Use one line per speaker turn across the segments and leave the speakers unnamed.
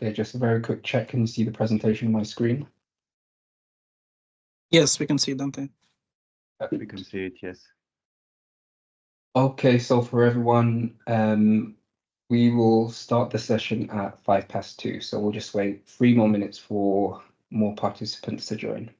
Okay, just a very quick check. Can you see the presentation on my screen?
Yes, we can see Dante.
We can see it, yes.
Okay, so for everyone, we will start the session at 2:05. So we'll just wait 3 more minutes for more participants to join.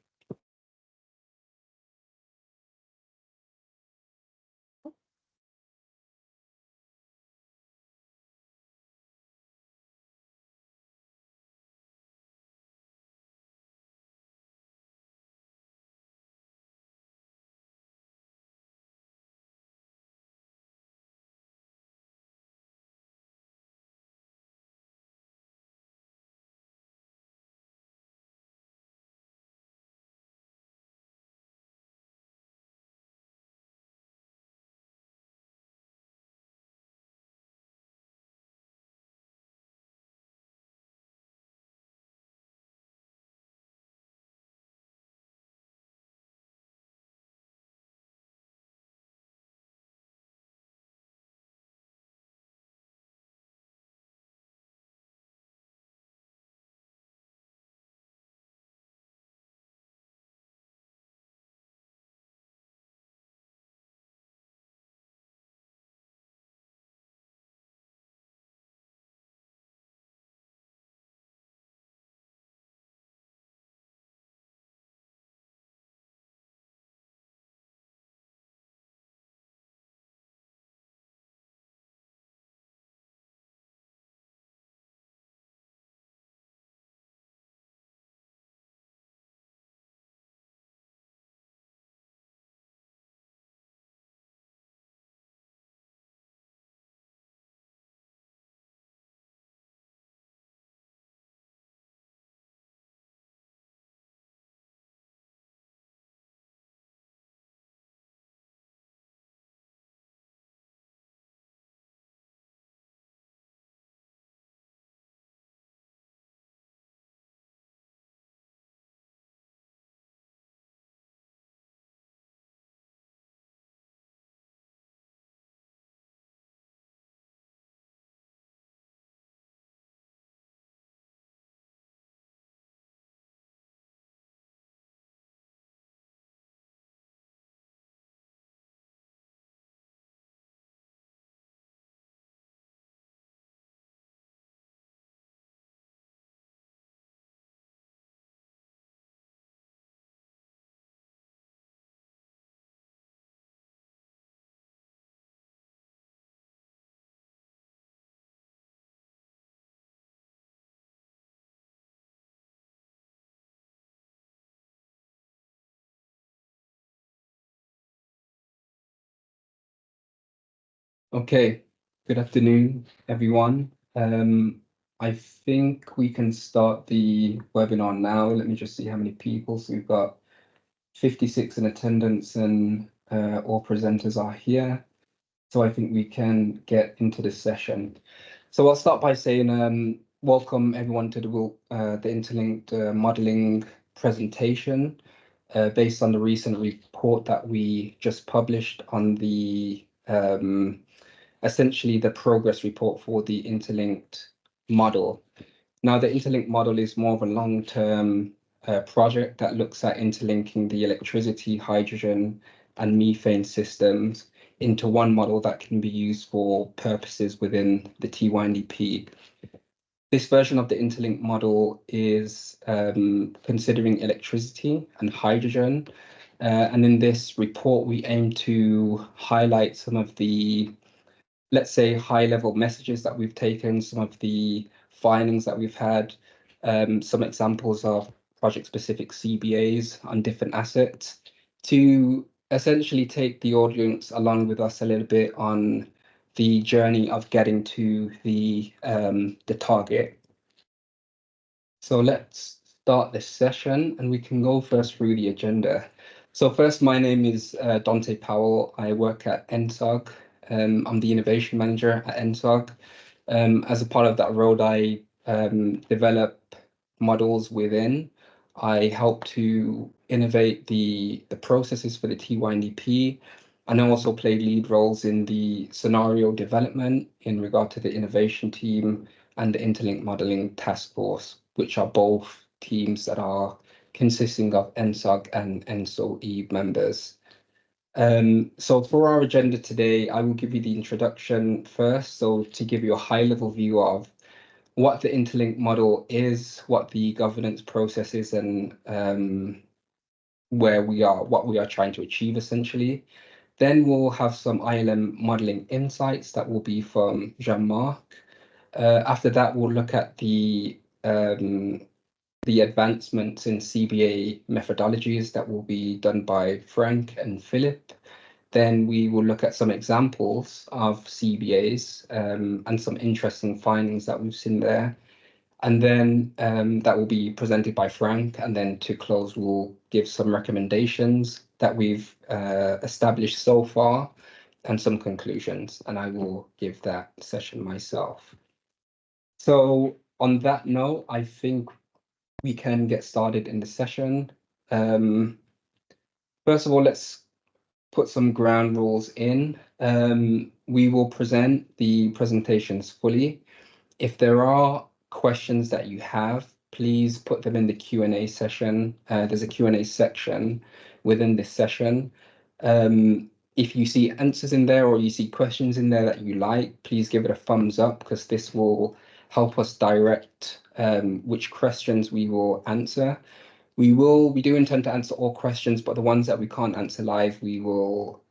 Okay, good afternoon, everyone. I think we can start the webinar now. Let me just see how many people. So we've got 56 in attendance and all presenters are here. So I think we can get into this session. So I'll start by saying welcome everyone to the interlinked modeling presentation based on the recent report that we just published on the essentially the progress report for the interlinked model. Now, the interlinked model is more of a long-term project that looks at interlinking the electricity, hydrogen, and methane systems into one model that can be used for purposes within the TYNDP. This version of the interlinked model is considering electricity and hydrogen. And in this report, we aim to highlight some of the, let's say, high-level messages that we've taken, some of the findings that we've had, some examples of project-specific CBAs on different assets, to essentially take the audience along with us a little bit on the journey of getting to the target. So let's start this session, and we can go first through the agenda. So first, my name is Dante Powell. I work at ENTSO-E. I'm the innovation manager at ENTSO-E. As a part of that role, I develop models within. I help to innovate the processes for the TYNDP. and I also play lead roles in the scenario development in regard to the innovation team and the interlink modeling task force, which are both teams that are consisting of ENTSO-E and ENTSO-E members. So for our agenda today, I will give you the introduction first. So to give you a high-level view of what the interlink model is, what the governance process is, and what we are trying to achieve essentially. Then we'll have some ILM modeling insights that will be from Jean-Marc. After that, we'll look at the advancements in CBA methodologies that will be done by Frank and Philip. Then we will look at some examples of CBAs and some interesting findings that we've seen there. And then that will be presented by Frank. And then to close, we'll give some recommendations that we've established so far and some conclusions. And I will give that session myself. So on that note, I think we can get started in the session. First of all, let's put some ground rules in. We will present the presentations fully. If there are questions that you have, please put them in the Q&A session. There's a Q&A section within this session. If you see answers in there or you see questions in there that you like, please give it a thumbs up because this will help us direct which questions we will answer. We do intend to answer all questions, but the ones that we can't answer live, we will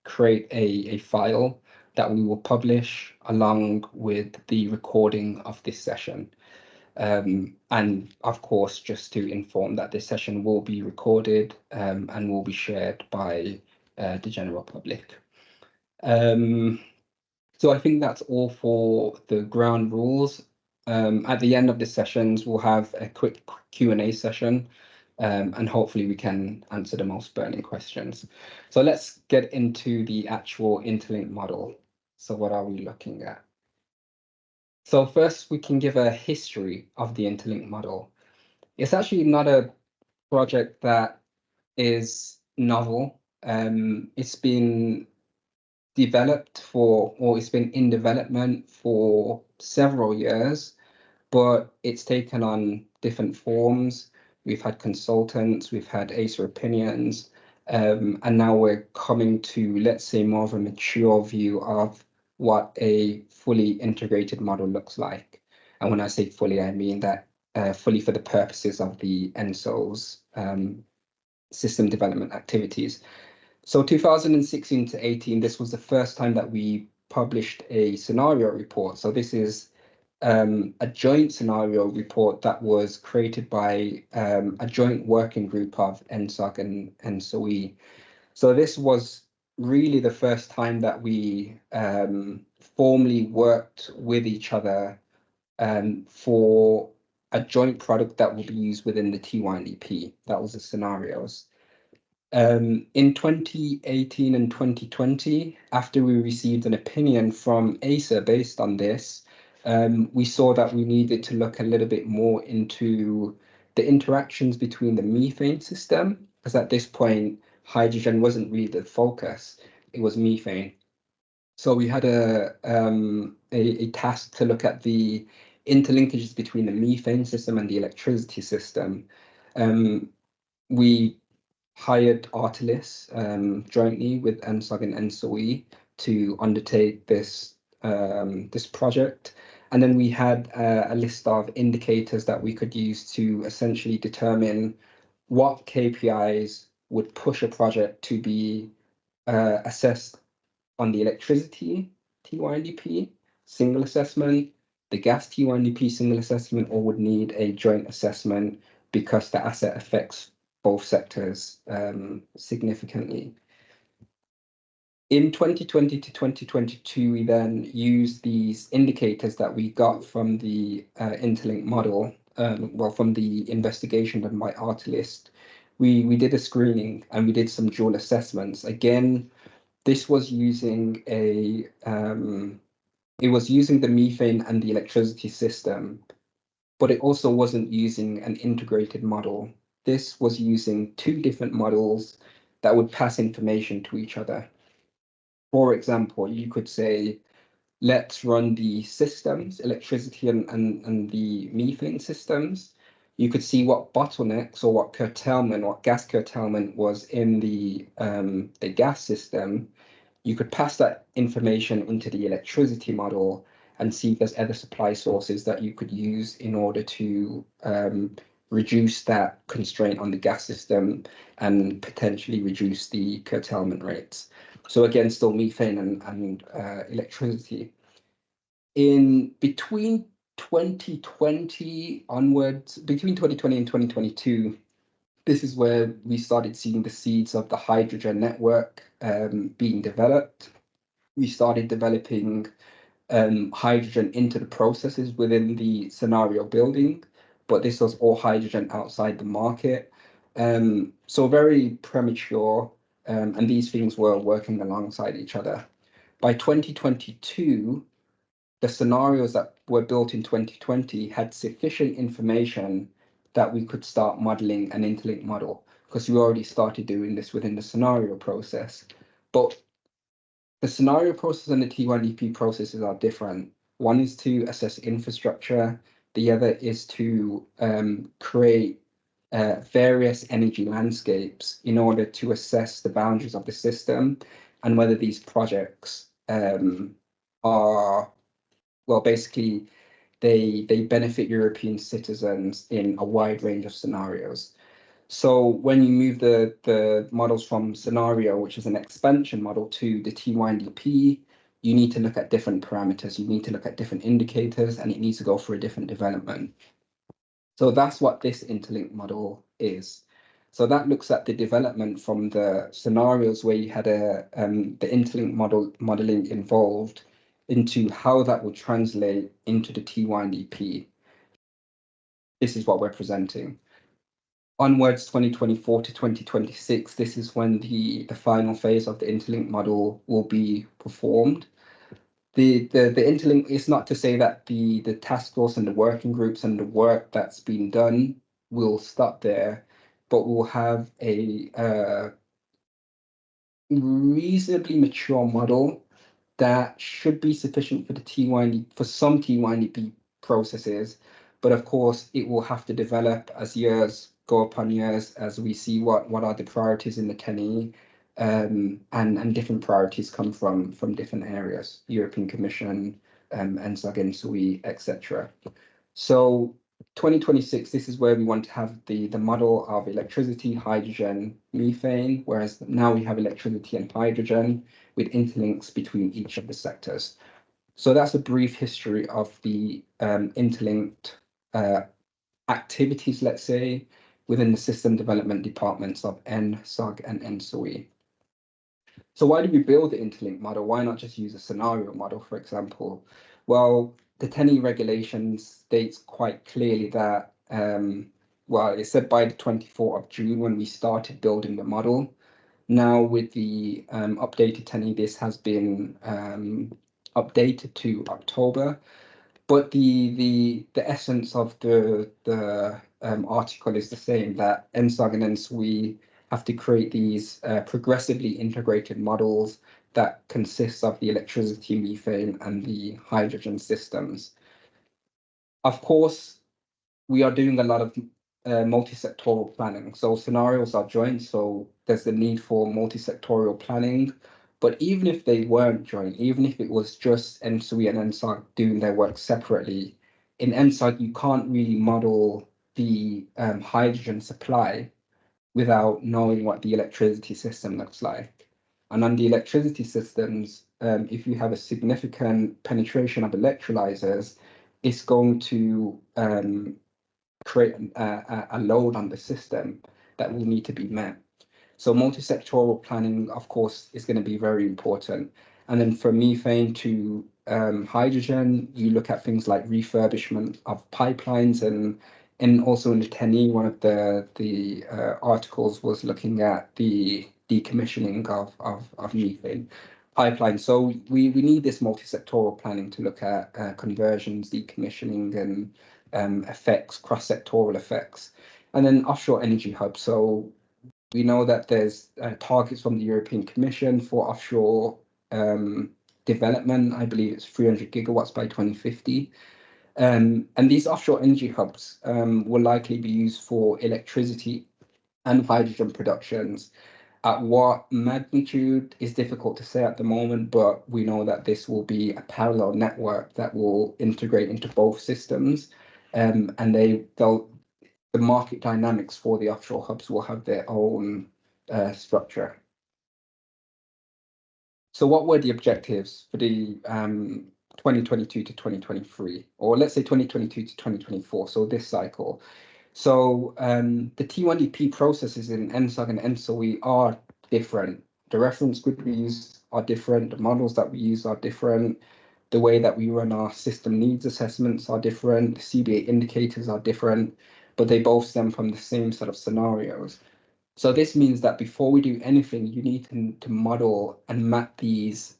create a file that we will publish along with the recording of this session. And of course, just to inform that this session will be recorded and will be shared by the general public. So I think that's all for the ground rules. At the end of the sessions, we'll have a quick Q&A session, and hopefully we can answer the most burning questions. So let's get into the actual interlink model. So what are we looking at? So first, we can give a history of the interlink model. It's actually not a project that is novel. It's been developed or it's been in development for several years, but it's taken on different forms. We've had consultants, we've had ACER opinions, and now we're coming to, let's say, more of a mature view of what a fully integrated model looks like. And when I say fully, I mean that fully for the purposes of the ENTSO's system development activities. So 2016 to 18, this was the first time that we published a scenario report. So this is a joint scenario report that was created by a joint working group of ENTSO-E and ENTSO-E. So this was really the first time that we formally worked with each other for a joint product that will be used within the TYNDP. That was the scenarios. In 2018 and 2020, after we received an opinion from ACER based on this, we saw that we needed to look a little bit more into the interactions between the methane system, because at this point, hydrogen wasn't really the focus, it was methane. So we had a task to look at the interlinkages between the methane system and the electricity system. We hired Artelis jointly with ENTSO-E and ENTSO-E to undertake this project. And then we had a list of indicators that we could use to essentially determine what KPIs would push a project to be assessed on the electricity TYNDP single assessment, the gas TYNDP single assessment, or would need a joint assessment because the asset affects both sectors significantly. In 2020 to 2022, we then used these indicators that we got from the interlink model, from the investigation done by Artelis. We did a screening and we did some dual assessments. Again, this was using it was using the methane and the electricity system, but it also wasn't using an integrated model. This was using two different models that would pass information to each other. For example, you could say, let's run the systems, electricity and the methane systems. You could see what bottlenecks or what curtailment, what gas curtailment was in the gas system. You could pass that information into the electricity model and see if there's other supply sources that you could use in order to reduce that constraint on the gas system and potentially reduce the curtailment rates. So again, still methane and electricity. In between 2020 onwards, between 2020 and 2022, this is where we started seeing the seeds of the hydrogen network being developed. We started developing hydrogen into the processes within the scenario building, but this was all hydrogen outside the market. So very premature, and these things were working alongside each other. By 2022, the scenarios that were built in 2020 had sufficient information that we could start modeling an interlink model, because we already started doing this within the scenario process. But the scenario process and the T1DP processes are different. One is to assess infrastructure. The other is to create various energy landscapes in order to assess the boundaries of the system and whether these projects are, well, basically, they benefit European citizens in a wide range of scenarios. So when you move the models from scenario, which is an expansion model, to the T1DP, you need to look at different parameters. You need to look at different indicators, and it needs to go through a different development. So that's what this interlink model is. So that looks at the development from the scenarios where you had the interlink modeling involved into how that would translate into the T1DP. This is what we're presenting. Onwards, 2024 to 2026, this is when the final phase of the interlink model will be performed. The interlink is not to say that the task force and the working groups and the work that's been done will stop there, but we'll have a reasonably mature model that should be sufficient for the for some T1DP processes, but of course it will have to develop as years go upon years, as we see what are the priorities in the 10E, and different priorities come from different areas, European Commission, ENTSO-E, ENTSO-E, etc. So 2026, this is where we want to have the model of electricity, hydrogen, methane, whereas now we have electricity and hydrogen with interlinks between each of the sectors. So that's a brief history of the interlinked activities, let's say, within the system development departments of ENTSO-E and ENTSO-E. So why do we build the interlink model? Why not just use a scenario model, for example? Well, the 10E regulations states quite clearly that, well, it said by the 24th of June when we started building the model. Now with the updated 10E, this has been updated to October. But the essence of the article is the same, that ENTSO-E and ENTSO-E have to create these progressively integrated models that consist of the electricity, methane, and the hydrogen systems. Of course, we are doing a lot of multi-sectoral planning. So scenarios are joint, so there's the need for multi-sectoral planning. But even if they weren't joint, even if it was just ENTSO-E and ENTSO-E doing their work separately, in ENTSO-E, you can't really model the hydrogen supply without knowing what the electricity system looks like. And on the electricity systems, if you have a significant penetration of electrolyzers, it's going to create a load on the system that will need to be met. So multi-sectoral planning, of course, is going to be very important. And then from methane to hydrogen, you look at things like refurbishment of pipelines, and also in the 10E, one of the articles was looking at the decommissioning of methane pipelines. So we need this multi-sectoral planning to look at conversions, decommissioning, and effects, cross-sectoral effects. And then offshore energy hubs. So We know that there's targets from the European Commission for offshore development. I believe it's 300 gigawatts by 2050. And these offshore energy hubs will likely be used for electricity and hydrogen productions. At what magnitude is difficult to say at the moment, but we know that this will be a parallel network that will integrate into both systems, and the market dynamics for the offshore hubs will have their own structure. So what were the objectives for the 2022 to 2023, or let's say 2022 to 2024, so this cycle? So the T1DP processes in ENTSO and ENTSO-E are different. The reference grid we use are different. The models that we use are different. The way that we run our system needs assessments are different. The CBA indicators are different, but they both stem from the same set of scenarios. So this means that before we do anything, you need to model and map these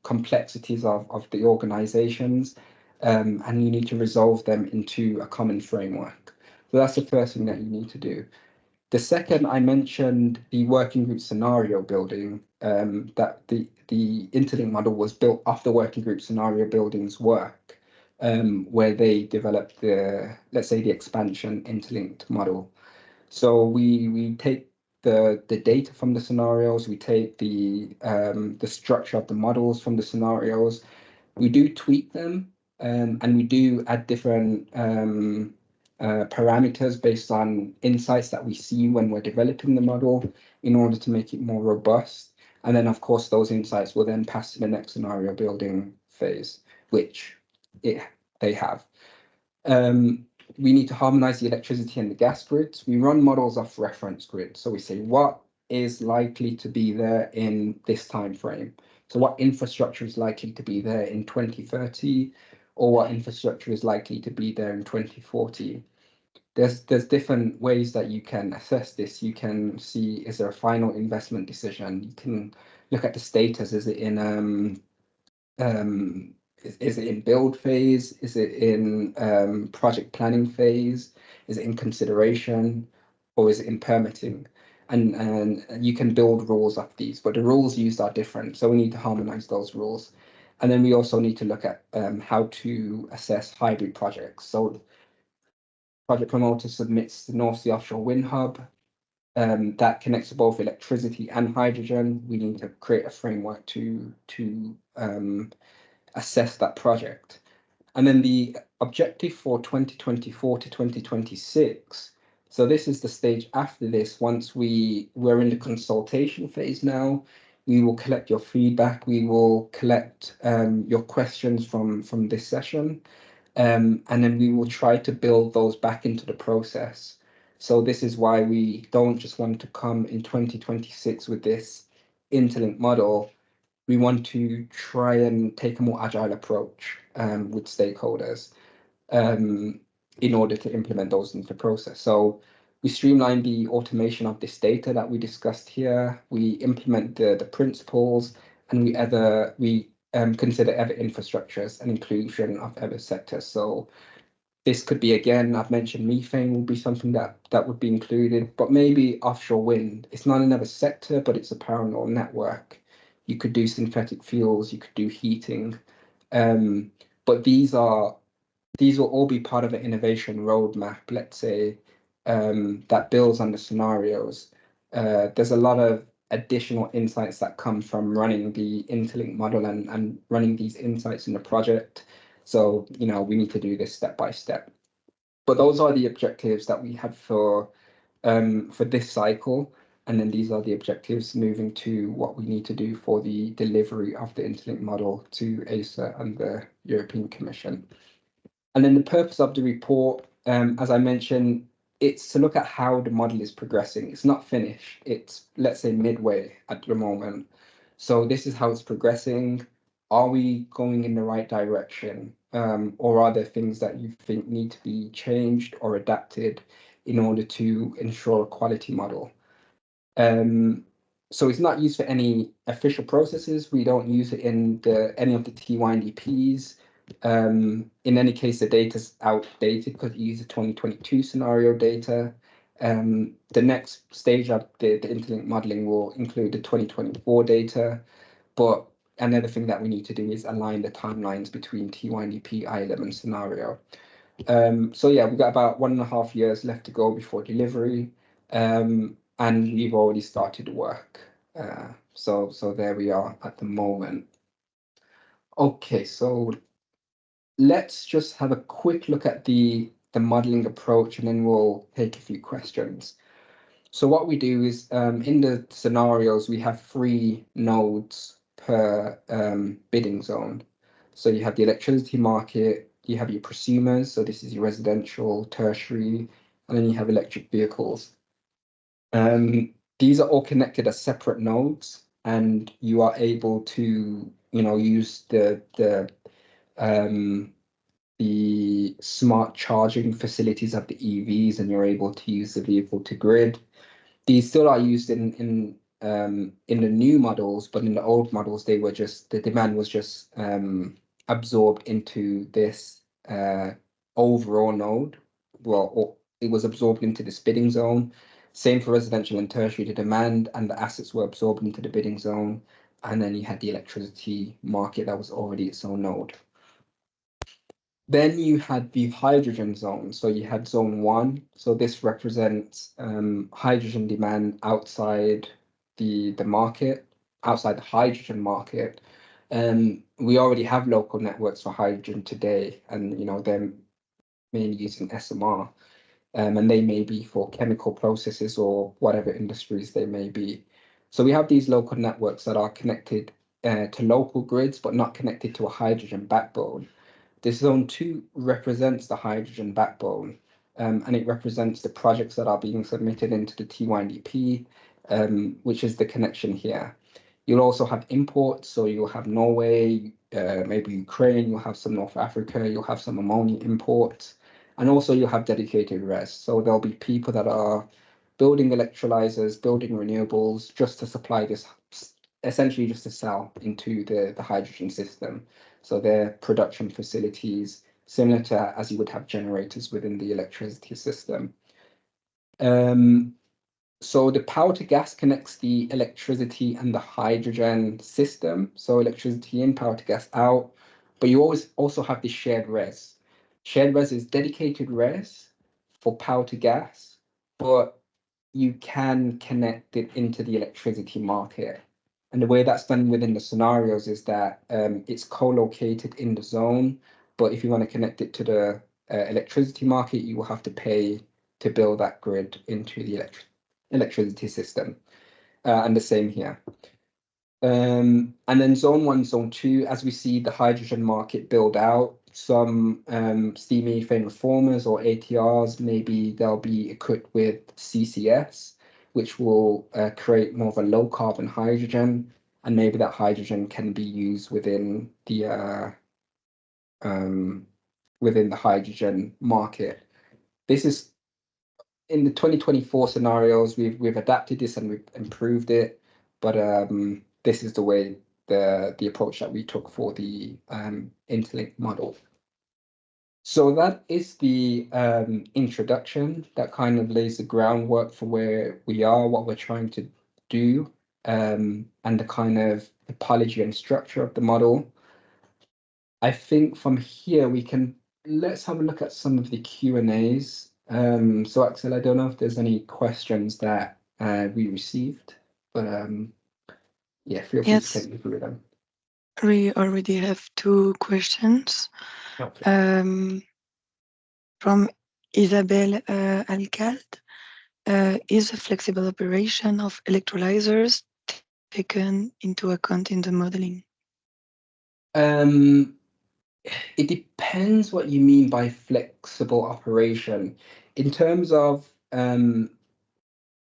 complexities of the organizations, and you need to resolve them into a common framework. So that's the first thing that you need to do. The second, I mentioned the working group scenario building, that the interlink model was built off the working group scenario building's work, where they developed let's say, the expansion interlinked model. So we take the data from the scenarios, we take the structure of the models from the scenarios, we do tweak them, and we do add different parameters based on insights that we see when we're developing the model in order to make it more robust. And then, of course, those insights will then pass to the next scenario building phase, which they have. We need to harmonize the electricity and the gas grids. We run models off reference grids. So we say, what is likely to be there in this time frame? So what infrastructure is likely to be there in 2030, or what infrastructure is likely to be there in 2040? There's different ways that you can assess this. You can see, is there a final investment decision? You can look at the status. Is it in is it in build phase? Is it in project planning phase? Is it in consideration, or is it in permitting? And you can build rules of these, but the rules used are different. So we need to harmonize those rules. And then we also need to look at how to assess hybrid projects. So project promoter submits the North Sea Offshore Wind Hub that connects to both electricity and hydrogen. We need to create a framework to assess that project. And then the objective for 2024 to 2026. So this is the stage after this. Once we're in the consultation phase now, we will collect your feedback. We will collect your questions from this session. And then we will try to build those back into the process. So this is why we don't just want to come in 2026 with this interlink model. We want to try and take a more agile approach with stakeholders in order to implement those into the process. So we streamline the automation of this data that we discussed here. We implement the principles, and we consider other infrastructures and inclusion of other sectors. So this could be, again, I've mentioned methane will be something that would be included, but maybe offshore wind. It's not another sector, but it's a parallel network. You could do synthetic fuels, you could do heating, but these will all be part of an innovation roadmap, let's say, that builds on the scenarios. There's a lot of additional insights that come from running the interlink model and running these insights in the project. So, we need to do this step by step. But those are the objectives that we had for this cycle. And then these are the objectives moving to what we need to do for the delivery of the interlink model to ESA and the European Commission. And then the purpose of the report, as I mentioned, it's to look at how the model is progressing. It's not finished. It's, let's say, midway at the moment. So this is how it's progressing. Are we going in the right direction? Or are there things that you think need to be changed or adapted in order to ensure a quality model? So it's not used for any official processes. We don't use it in any of the T1DPs. In any case, the data is outdated because you use the 2022 scenario data. The next stage of the interlink modeling will include the 2024 data, but another thing that we need to do is align the timelines between T1DP, ILM, and scenario. So yeah, we've got about 1.5 years left to go before delivery, and we've already started work. So there we are at the moment. Okay, so let's just have a quick look at the modeling approach, and then we'll take a few questions. So what we do is in the scenarios, we have 3 nodes per bidding zone. So you have the electricity market, you have your prosumers, so this is your residential, tertiary, and then you have electric vehicles. These are all connected as separate nodes, and you are able to, use the smart charging facilities of the EVs, and you're able to use the vehicle to grid. These still are used in the new models, but in the old models, they were just, the demand was just absorbed into this overall node. Well, it was absorbed into this bidding zone. Same for residential and tertiary, the demand and the assets were absorbed into the bidding zone. And then you had the electricity market that was already its own node. Then you had the hydrogen zone. So you had zone 1. So this represents hydrogen demand outside the market, outside the hydrogen market. We already have local networks for hydrogen today, and they're mainly using SMR. And they may be for chemical processes or whatever industries they may be. So we have these local networks that are connected to local grids, but not connected to a hydrogen backbone. This zone 2 represents the hydrogen backbone, and it represents the projects that are being submitted into the T1DP, which is the connection here. You'll also have imports, so you'll have Norway, maybe Ukraine, you'll have some North Africa, you'll have some ammonia imports, and also you'll have dedicated res. So there'll be people that are building electrolyzers, building renewables, just to supply this, essentially just to sell into the hydrogen system. So they're production facilities, similar to as you would have generators within the electricity system. So the power to gas connects the electricity and the hydrogen system. So electricity in, power to gas out. But you always also have the shared res. Shared res is dedicated res for power to gas, but you can connect it into the electricity market. And the way that's done within the scenarios is that it's co-located in the zone, but if you want to connect it to the electricity market, you will have to pay to build that grid into the electricity system. And the same here. And then zone 1, zone 2, as we see the hydrogen market build out, some steam methane reformers or ATRs, maybe they'll be equipped with CCS, which will create more of a low carbon hydrogen, and maybe that hydrogen can be used within the hydrogen market. This is in the 2024 scenarios. We've adapted this and we've improved it, but this is the way the approach that we took for the interlink model. So that is the introduction that kind of lays the groundwork for where we are, what we're trying to do, and the kind of topology and structure of the model. I think from here let's have a look at some of the Q&As. So Axel, I don't know if there's any questions that we received, but yeah, feel free to take me through them.
We already have 2 questions.
Okay.
From Isabelle Alcalde. Is a flexible operation of electrolyzers taken into account in the modeling?
It depends what you mean by flexible operation. In terms of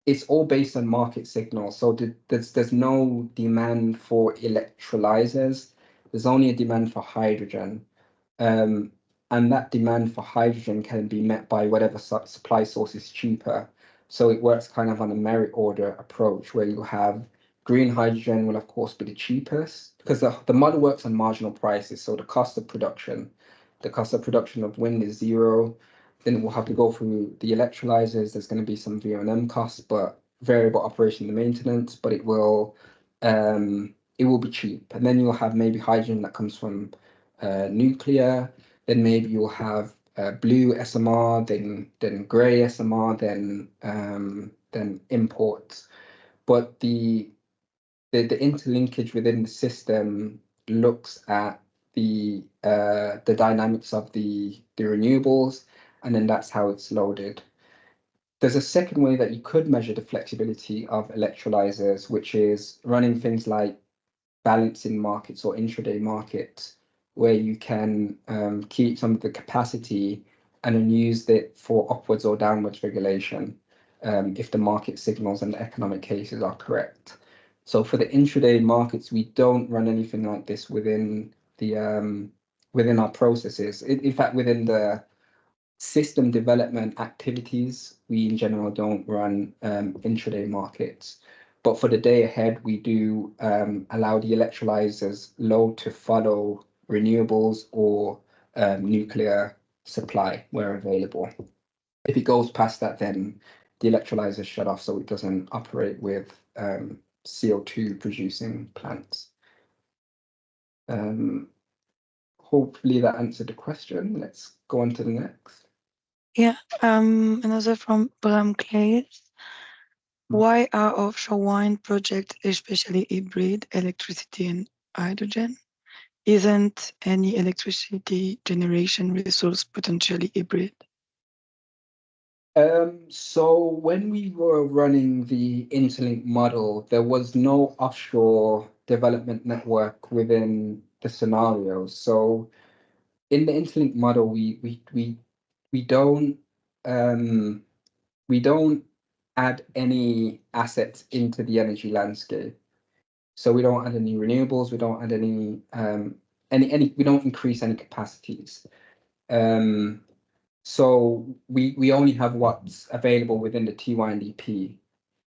it's all based on market signals. So there's no demand for electrolyzers. There's only a demand for hydrogen. And that demand for hydrogen can be met by whatever supply source is cheaper. So it works kind of on a merit order approach, where you have green hydrogen will of course be the cheapest, because the model works on marginal prices. So the cost of production of wind is 0. then we'll have to go through the electrolyzers. There's going to be some V&M costs, but variable operation and maintenance, but it will be cheap. And then you'll have maybe hydrogen that comes from nuclear. Then maybe you'll have blue SMR, then grey SMR, then imports. But the interlinkage within the system looks at the dynamics of the renewables, and then that's how it's loaded. There's a second way that you could measure the flexibility of electrolyzers, which is running things like balancing markets or intraday markets, where you can keep some of the capacity and then use it for upwards or downwards regulation if the market signals and the economic cases are correct. So for the intraday markets, we don't run anything like this within the within our processes. In fact, within the system development activities, we in general don't run intraday markets. But for the day ahead, we do allow the electrolyzers load to follow renewables or nuclear supply where available. If it goes past that, then the electrolyzers shut off so it doesn't operate with CO2 producing plants. Hopefully that answered the question. Let's go on to the next.
Yeah, another from Bram Claes. Why are offshore wind projects, especially hybrid electricity and hydrogen? Isn't any electricity generation resource potentially hybrid?
So when we were running the interlink model, there was no offshore development network within the scenarios. So in the interlink model, we don't add any assets into the energy landscape. So we don't add any renewables, we don't add any we don't increase any capacities. So we only have what's available within the TYNDP.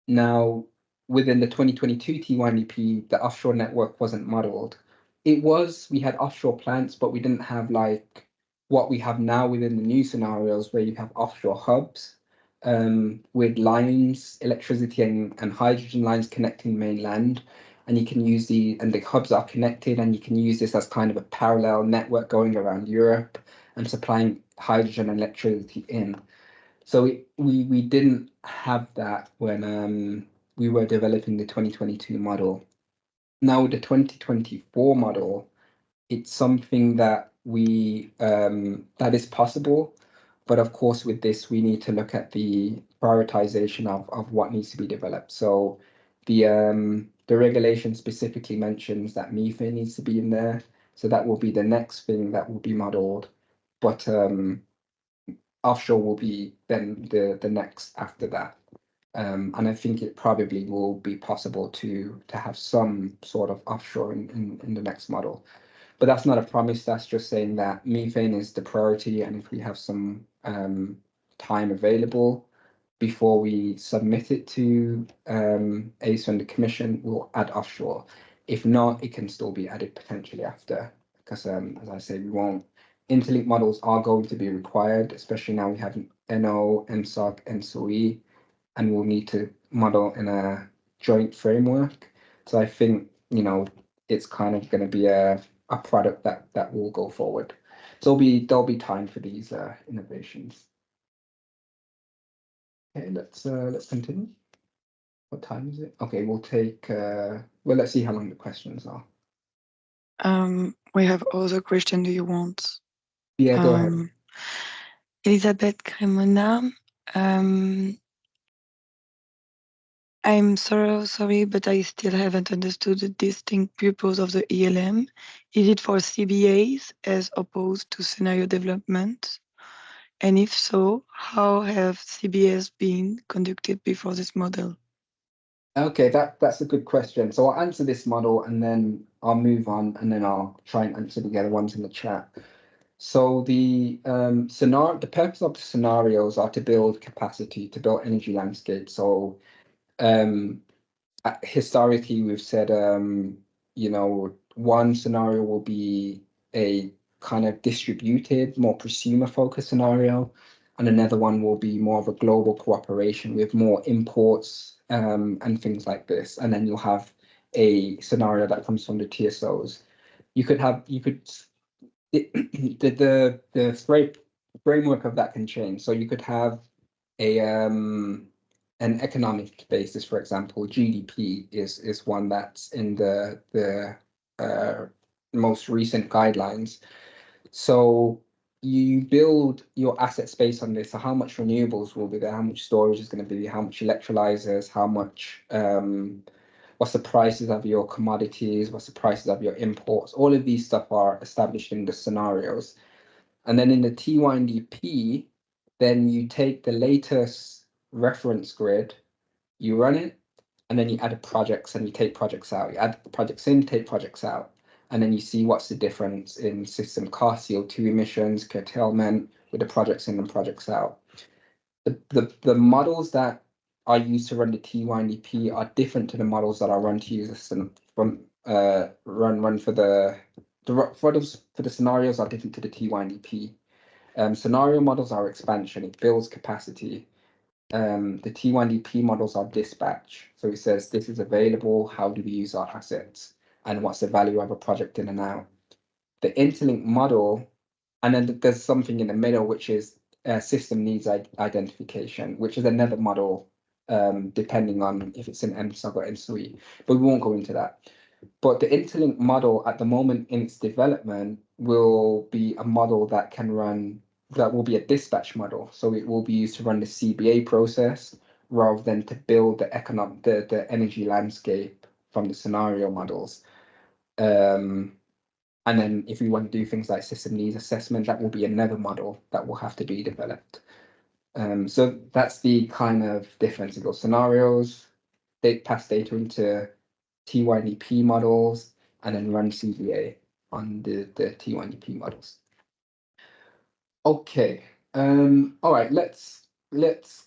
Now, within the 2022 TYNDP, the offshore network wasn't modeled. We had offshore plants, but we didn't have like what we have now within the new scenarios where you have offshore hubs with lines, electricity and hydrogen lines connecting mainland. And you can use and the hubs are connected, and you can use this as kind of a parallel network going around Europe and supplying hydrogen and electricity in. So we didn't have that when we were developing the 2022 model. Now with the 2024 model, it's something that that is possible, but of course with this we need to look at the prioritization of what needs to be developed. So the regulation specifically mentions that methane needs to be in there, so that will be the next thing that will be modeled. But offshore will be then the next after that. And I think it probably will be possible to have some sort of offshore in the next model. But that's not a promise, that's just saying that methane is the priority, and if we have some time available before we submit it to ACE and the Commission, we'll add offshore. If not, it can still be added potentially after, because as I say, interlink models are going to be required, especially now we have NO, ENTSO-E, ENTSO-E, and we'll need to model in a joint framework. So I think, it's kind of going to be a product that will go forward. So there'll be time for these innovations. Okay, let's continue. What time is it? Okay, we'll take well, let's see how long the questions are.
We have other question. Do you want?
Yeah, go ahead.
Elisabeth Cremona. I'm sorry, but I still haven't understood the distinct purpose of the ELM. Is it for CBAs as opposed to scenario development? And if so, how have CBAs been conducted before this model?
Okay, that's a good question. So I'll answer this model and then I'll move on, and then I'll try and answer the other ones in the chat. So the purpose of the scenarios are to build capacity, to build energy landscape. So historically we've said one scenario will be a kind of distributed, more prosumer focused scenario. and another one will be more of a global cooperation with more imports and things like this. And then you'll have a scenario that comes from the TSOs. The framework of that can change. So you could have a an economic basis, for example. GDP is one that's in the most recent guidelines. So you build your assets based on this. So how much renewables will be there, how much storage is going to be, how much electrolyzers, how much what's the prices of your commodities, what's the prices of your imports. All of these stuff are established in the scenarios. And then in the TYNDP, then you take the latest reference grid, you run it, and then you add projects and you take projects out. You add projects in, take projects out. And then you see what's the difference in system cost, CO2 emissions, curtailment with the projects in and projects out. The models that are used to run the TYNDP are different to the models that are run to use run for the scenarios are different to the TYNDP. Scenario models are expansion, it builds capacity. The TYNDP models are dispatch. So it says this is available, how do we use our assets, and what's the value of a project in and out. The interlink model, and then there's something in the middle, which is system needs identification, which is another model, depending on if it's in ENTSO or ENTSO-E, but we won't go into that. But the interlink model at the moment in its development will be a model that can run, that will be a dispatch model. So it will be used to run the CBA process rather than to build the energy landscape from the scenario models. And then if we want to do things like system needs assessment, that will be another model that will have to be developed. So that's the kind of difference. You've got scenarios, they pass data into TYNDP models, and then run CBA on the TYNDP models. Okay, all right, let's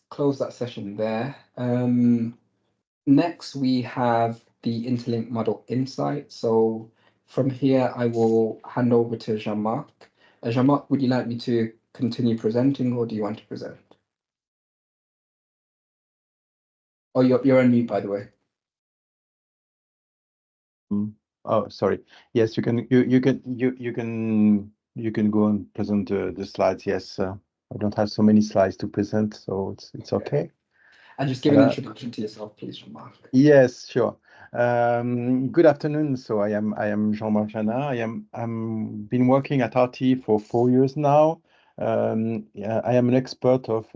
close that session there. Next, we have the interlink model insight. So from here, I will hand over to Jean-Marc. Jean-Marc, would you like me to continue presenting, or do you want to present? Oh, you're on mute, by the way.
Oh, sorry. Yes, you can go and present the slides. Yes, I don't have so many slides to present, so it's okay.
And just give an introduction to yourself, please, Jean-Marc.
Yes, sure. Good afternoon. So I am Jean-Marc Jana. I'm been working at RT for 4 years now. Yeah, I am an expert of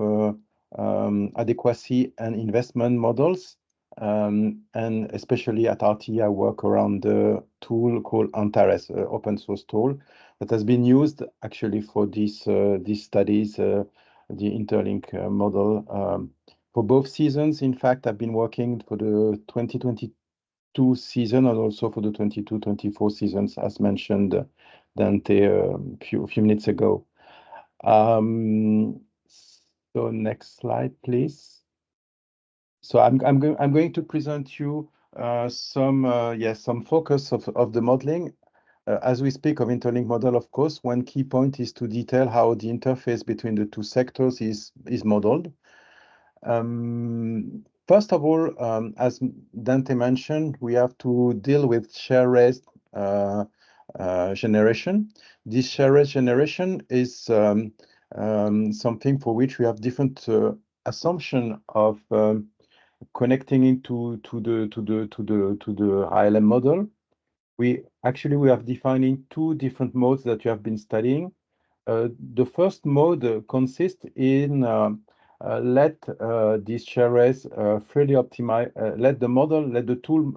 adequacy and investment models. And especially at RT, I work around the tool called Antares, open source tool that has been used actually for these studies, the interlink model. For both seasons, in fact, I've been working for the 2022 season and also for the 22-24 seasons, as mentioned Dante a few minutes ago. So next slide, please. So I'm going to present you some focus of the modeling. As we speak of interlink model, of course, one key point is to detail how the interface between the two sectors is modeled. First of all, as Dante mentioned, we have to deal with share raised generation. This share raised generation is something for which we have different assumption of connecting into the ILM model. We have defining 2 different modes that you have been studying. The first mode consists in let this share raise freely optimize, let the tool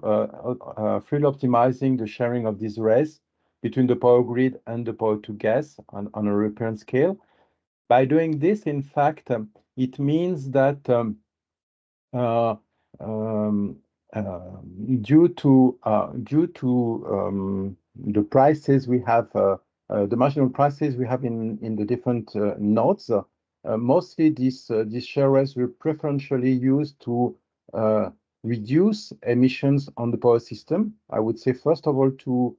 freely optimizing the sharing of this raise between the power grid and the power to gas on a reference scale. By doing this, in fact, it means that due to the prices we have, the marginal prices we have in the different nodes, mostly this share raise will preferentially used to reduce emissions on the power system. I would say first of all to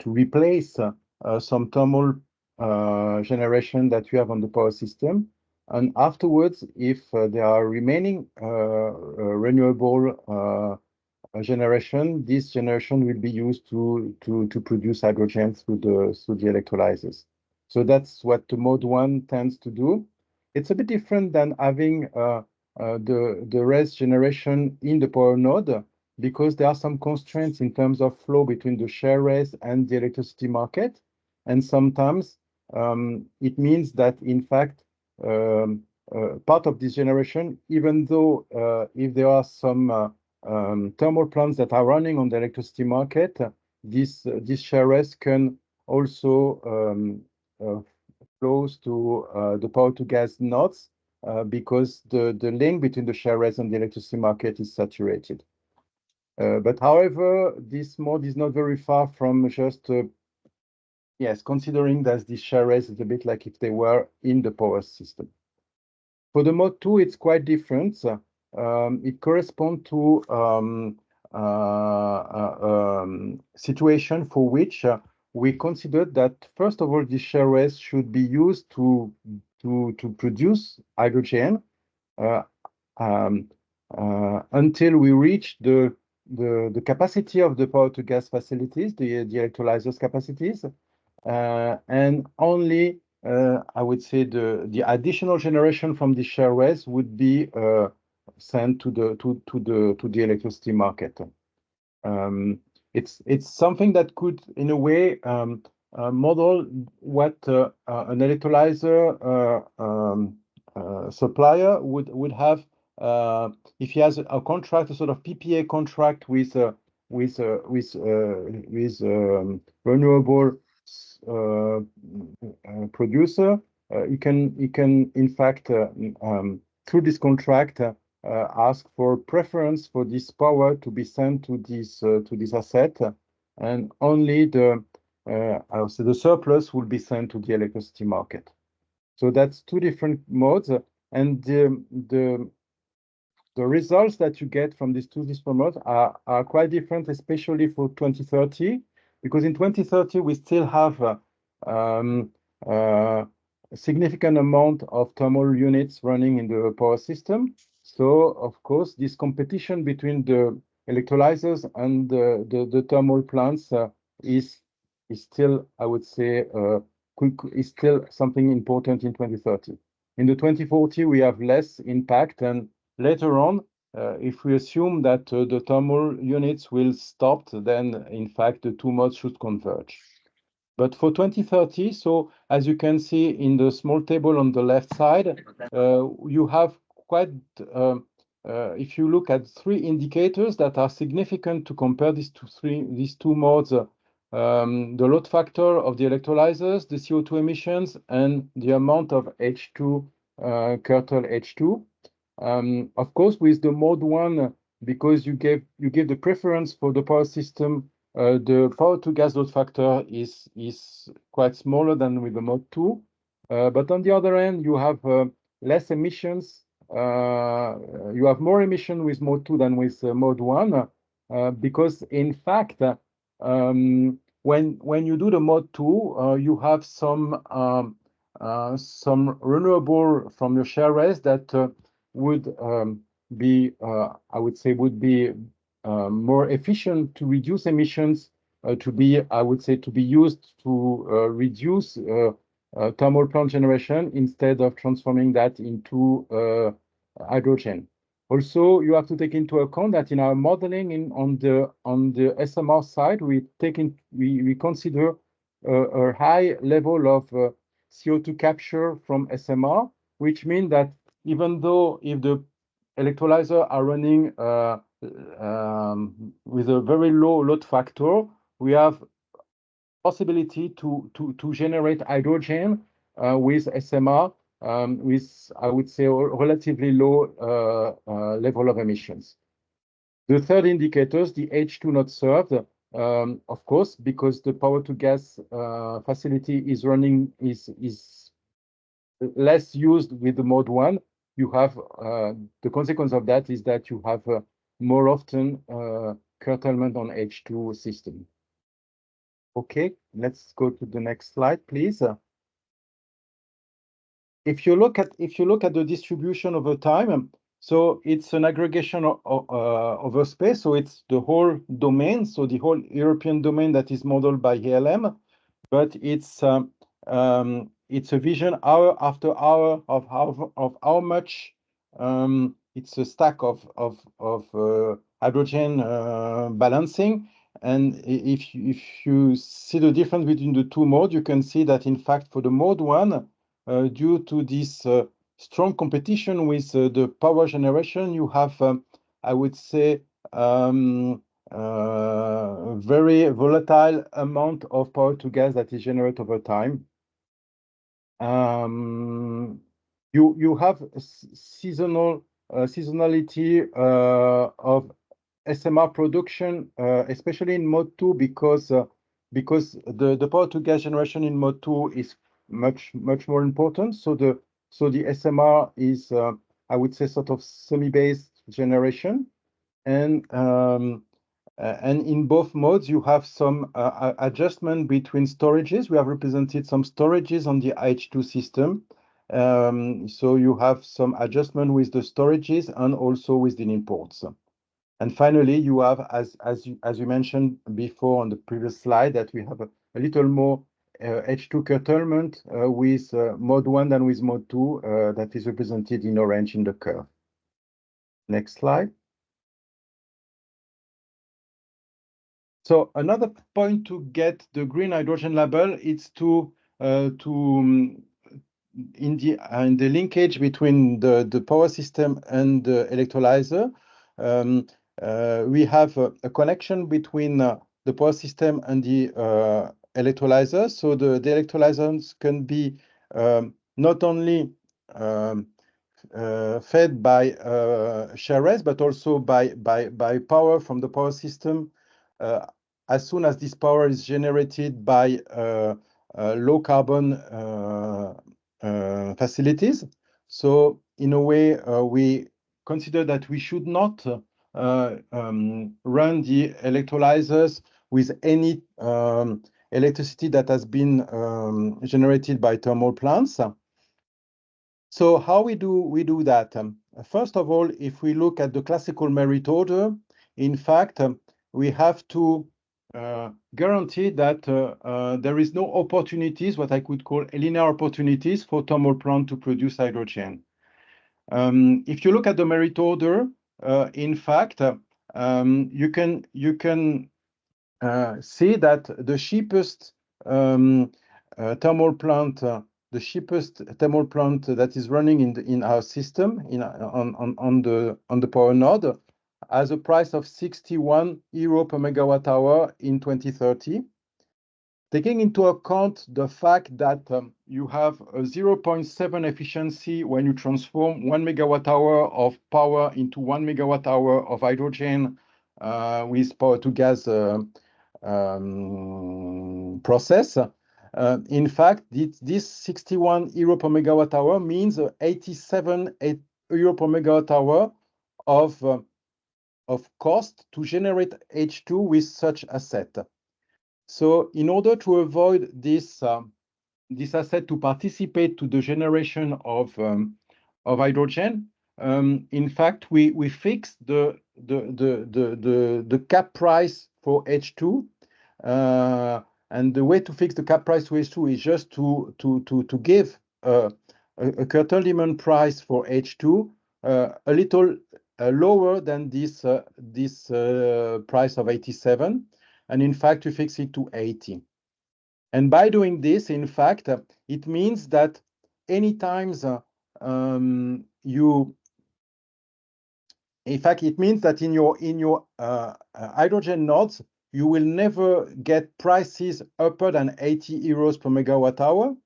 replace some thermal generation that you have on the power system. And afterwards, if there are remaining renewable generation, this generation will be used to produce hydrogen through the electrolyzers. So that's what the mode 1 tends to do. It's a bit different than having the res generation in the power node, because there are some constraints in terms of flow between the share res and the electricity market. And sometimes it means that, in fact, part of this generation, even though if there are some thermal plants that are running on the electricity market, this share res can also flows to the power to gas nodes because the link between the share res and the electricity market is saturated. But however, this mode is not very far from just yes, considering that the share res is a bit like if they were in the power system. For the mode 2, it's quite different. It corresponds to situation for which we considered that, first of all, the share res should be used to produce hydrogen until we reach the capacity of the power to gas facilities, the electrolyzers capacities, and only I would say the additional generation from the share res would be sent to the electricity market. It's something that could, in a way, model what an electrolyzer supplier would have if he has a contract, a sort of PPA contract with renewable producer. He can in fact through this contract ask for preference for this power to be sent to this asset, and only I would say the surplus will be sent to the electricity market. So that's two different modes, and the results that you get from these two different modes are quite different, especially for 2030, because in 2030 we still have a significant amount of thermal units running in the power system. So of course, this competition between the electrolyzers and the thermal plants is still, I would say, is still something important in 2030. In the 2040, we have less impact, and later on, if we assume that the thermal units will stop, then in fact the two modes should converge. But for 2030, so as you can see in the small table on the left side, you have quite, if you look at three indicators that are significant to compare these two modes, the load factor of the electrolyzers, the CO2 emissions, and the amount of H2, curtail H2. Of course, with the mode 1, because you give the preference for the power system, the power to gas load factor is quite smaller than with the mode 2. But on the other hand, you have less emissions. You have more emission with mode 2 than with mode 1, because in fact, when you do the mode 2, you have some renewable from your share res that would be, I would say, would be more efficient to reduce emissions, to be, I would say, to be used to reduce thermal plant generation instead of transforming that into hydrogen. Also, you have to take into account that in our modeling on the SMR side, we consider a high level of CO2 capture from SMR, which means that even though if the electrolyzer are running with a very low load factor, we have possibility to generate hydrogen with SMR with, I would say, a relatively low level of emissions. The third indicators, the H2 not served, of course, because the power to gas facility is running is less used with the mode 1. You have the consequence of that is that you have more often curtailment on H2 system. Okay, let's go to the next slide, please. if you look at the distribution over time, so it's an aggregation of a space. So it's the whole domain, so the whole European domain that is modeled by ELM, but it's a vision hour after hour of how much it's a stack of hydrogen balancing. And if you see the difference between the two modes, you can see that in fact for the mode one, due to this strong competition with the power generation, you have, I would say, very volatile amount of power to gas that is generated over time. You have seasonality of SMR production, especially in mode 2, because the power to gas generation in mode 2 is much more important. So the SMR is, I would say, sort of semi-based generation, and in both modes you have some adjustment between storages. We have represented some storages on the H2 system. So you have some adjustment with the storages and also with the imports. And finally, you have, as you mentioned before on the previous slide, that we have a little more H2 curtailment with mode 1 than with mode 2, that is represented in orange in the curve. Next slide. So another point to get the green hydrogen label is to in the linkage between the power system and the electrolyzer. We have a connection between the power system and the electrolyzer. So the electrolyzers can be not only fed by Sharez, but also by power from the power system. As soon as this power is generated by low carbon facilities. So in a way, we consider that we should not run the electrolyzers with any electricity that has been generated by thermal plants. So how we do that? First of all, if we look at the classical merit order, in fact, we have to guarantee that there is no opportunities, what I could call linear opportunities for thermal plant to produce hydrogen. If you look at the merit order, in fact, you can see that the cheapest thermal plant, the cheapest thermal plant that is running in our system on the power node, has a price of 61 euro per megawatt hour in 2030. Taking into account the fact that you have a 0.7 efficiency when you transform 1 megawatt hour of power into 1 megawatt hour of hydrogen with power to gas process. In fact, this 61 euro per megawatt hour means 87 euro per megawatt hour of cost to generate H2 with such asset. So in order to avoid this asset to participate to the generation of hydrogen, in fact, we fix the cap price for H2, and the way to fix the cap price for H2 is just to give a curtailment price for H2 a little lower than this price of 87, and in fact, we fix it to 80. And by doing this, in fact, it means that any times it means that in your hydrogen nodes, you will never get prices upper than 80 euros per megawatt hour,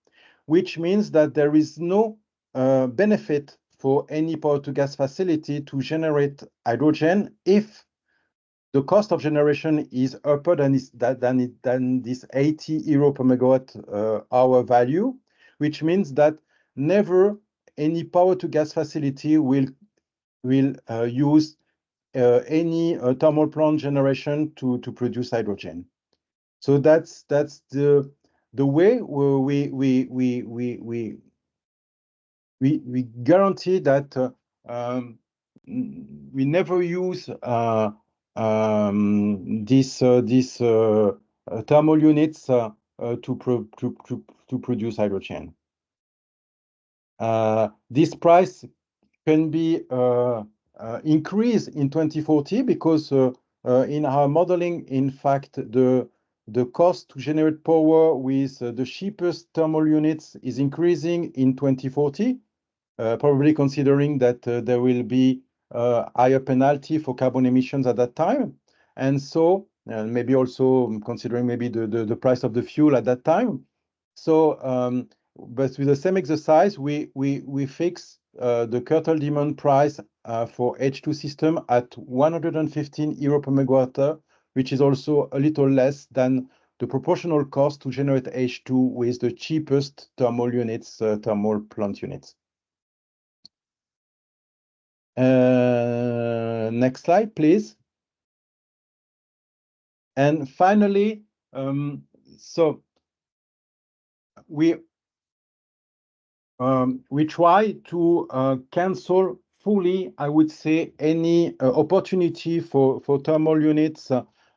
which means that there is no benefit for any power to gas facility to generate hydrogen if the cost of generation is upper than this 80 euro per megawatt hour value, which means that never any power to gas facility will use any thermal plant generation to produce hydrogen. So that's the way we guarantee that we never use these thermal units to produce hydrogen. This price can be increased in 2040 because in our modeling, in fact, the cost to generate power with the cheapest thermal units is increasing in 2040, probably considering that there will be higher penalty for carbon emissions at that time. And so, maybe also considering maybe the price of the fuel at that time. So, but with the same exercise, we fix the curtailed demand price for H2 system at 115 euro per megawatt, which is also a little less than the proportional cost to generate H2 with the cheapest thermal units, thermal plant units. Next slide, please. And finally, so we try to cancel fully, I would say, any opportunity for thermal units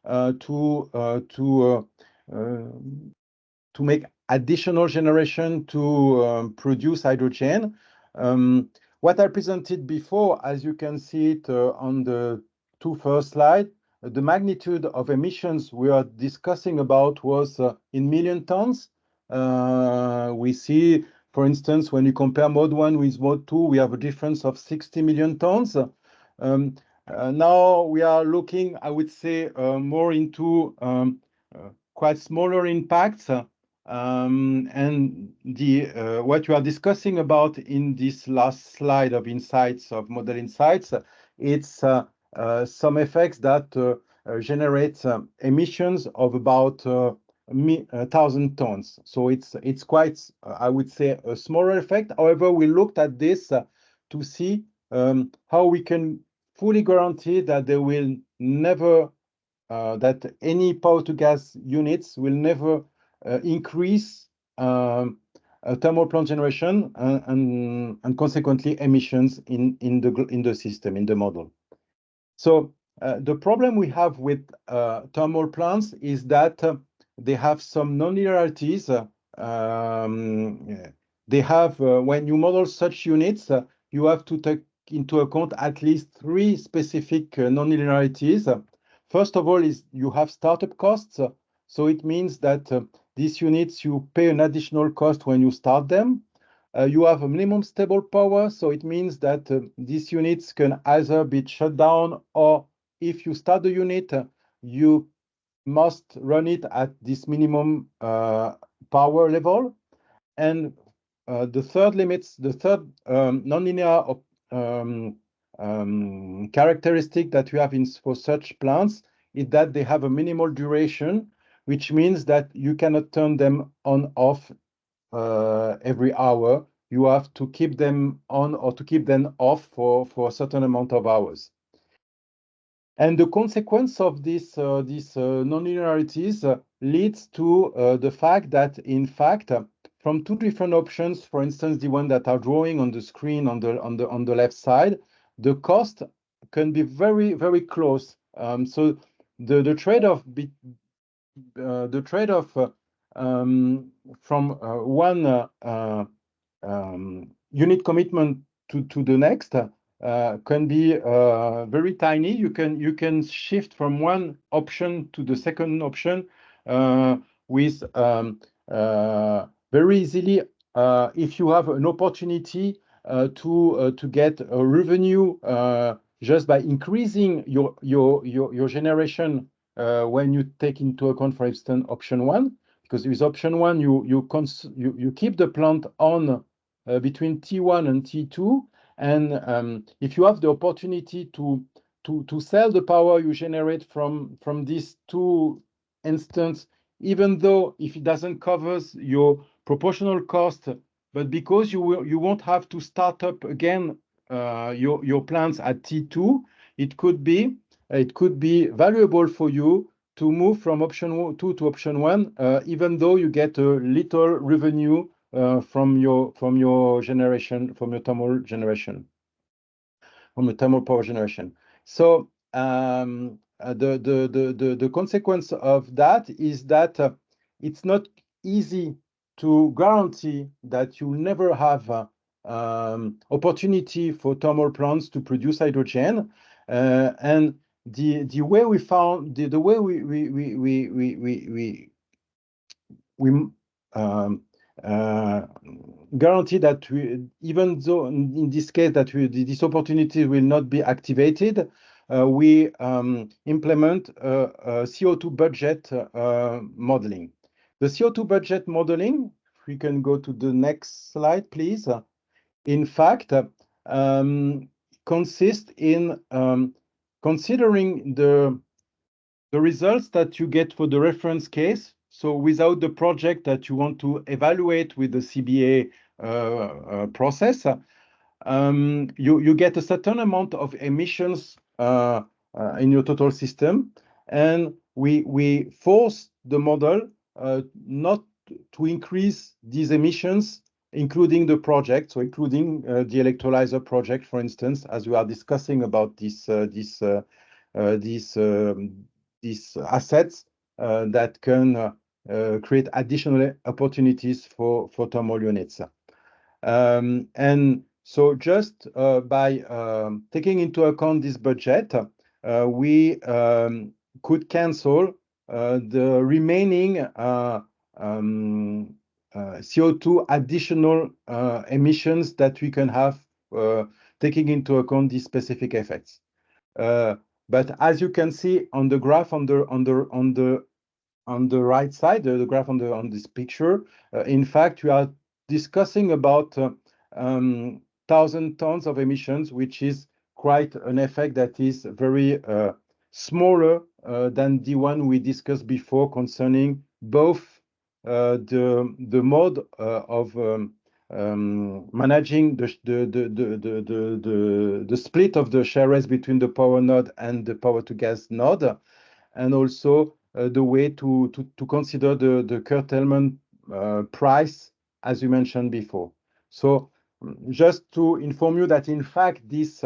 to make additional generation to produce hydrogen. What I presented before, as you can see it on the two first slides, the magnitude of emissions we are discussing about was in million tons. We see, for instance, when you compare mode 1 with mode 2, we have a difference of 60 million tons. Now we are looking, I would say, more into quite smaller impacts. And what you are discussing about in this last slide of insights, of model insights, it's some effects that generate emissions of about 1,000 tons. So it's quite, I would say, a smaller effect. However, we looked at this to see how we can fully guarantee that there will never that any power to gas units will never increase thermal plant generation and consequently emissions in the system, in the model. So the problem we have with thermal plants is that they have some non-linearities. They have, when you model such units, you have to take into account at least 3 specific non-linearities. First of all, is you have startup costs. So it means that these units, you pay an additional cost when you start them. You have a minimum stable power. So it means that these units can either be shut down, or if you start the unit, you must run it at this minimum power level. And the third nonlinear characteristic that we have for such plants is that they have a minimal duration, which means that you cannot turn them on off every hour. You have to keep them on or to keep them off for a certain amount of hours. And the consequence of these non-linearities leads to the fact that, in fact, from 2 different options, for instance, the one that are drawing on the screen on the left side, the cost can be very, very close. So the trade-off from one unit commitment to the next can be very tiny. You can shift from one option to the second option with very easily if you have an opportunity to get a revenue just by increasing your generation when you take into account, for instance, option 1. Because with option 1, you keep the plant on between T1 and T2, and if you have the opportunity to sell the power you generate from these 2 instances, even though if it doesn't cover your proportional cost, but because you won't have to start up again your plants at T2, it could be valuable for you to move from option 2 to option 1, even though you get a little revenue from your generation, from your thermal generation, from the thermal power generation. So the consequence of that is that it's not easy to guarantee that you never have opportunity for thermal plants to produce hydrogen, and the way we found the way we guarantee that even though in this case that this opportunity will not be activated, we implement a CO2 budget modeling. The CO2 budget modeling, if we can go to the next slide, please. In fact, consists in considering the results that you get for the reference case. So without the project that you want to evaluate with the CBA process, you get a certain amount of emissions in your total system, and we force the model not to increase these emissions, including the project, so including the electrolyzer project, for instance, as we are discussing about these assets that can create additional opportunities for thermal units. And so just by taking into account this budget, we could cancel the remaining CO2 additional emissions that we can have taking into account these specific effects. But as you can see on the graph on the right side, the graph on this picture, in fact, we are discussing about 1,000 tons of emissions, which is quite an effect that is very smaller than the one we discussed before concerning both the mode of managing the split of the share rates between the power node and the power to gas node, and also the way to consider the curtailment price, as you mentioned before. So just to inform you that in fact this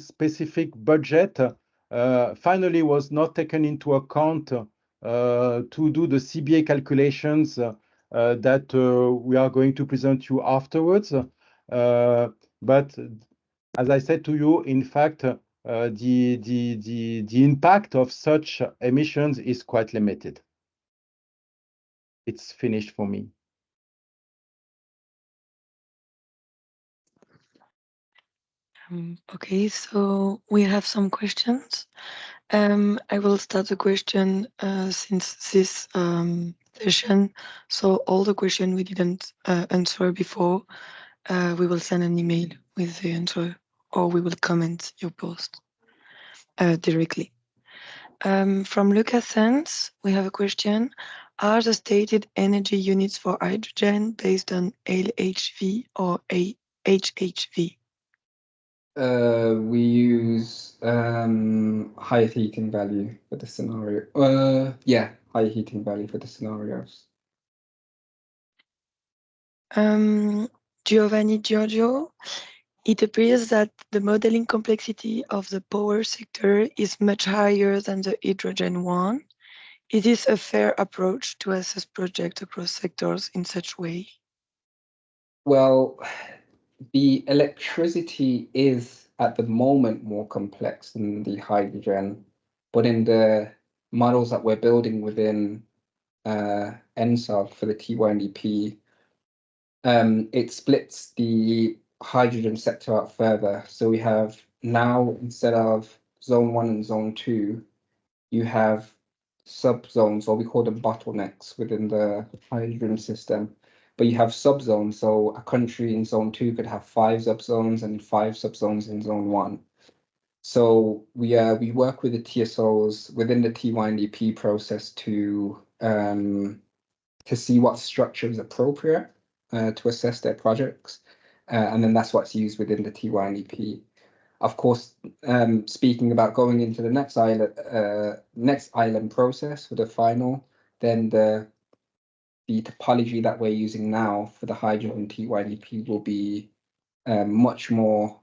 specific budget finally was not taken into account to do the CBA calculations that we are going to present you afterwards. But as I said to you, in fact, the impact of such emissions is quite limited. It's finished for me.
Okay, so we have some questions. I will start the question since this session. So all the questions we didn't answer before, we will send an email with the answer, or we will comment your post directly. From Lucas Sands, we have a question. Are the stated energy units for hydrogen based on LHV or HHV?
We use high heating value for the scenario. Yeah, high heating value for the scenarios.
Giovanni Giorgio, it appears that the modeling complexity of the power sector is much higher than the hydrogen one. Is this a fair approach to assess projects across sectors in such way?
Well, the electricity is at the moment more complex than the hydrogen, but in the models that we're building within ENTSO for the TYNDP, it splits the hydrogen sector out further. So we have now, instead of zone 1 and zone 2, you have subzones, or we call them bottlenecks within the hydrogen system. But you have subzones, so a country in zone 2 could have 5 subzones and 5 subzones in zone 1. So we work with the TSOs within the TYNDP process to see what structure is appropriate to assess their projects, and then that's what's used within the TYNDP. Of course, speaking about going into the next ILM process for the final, then the the topology that we're using now for the hydrogen TYDP will be much more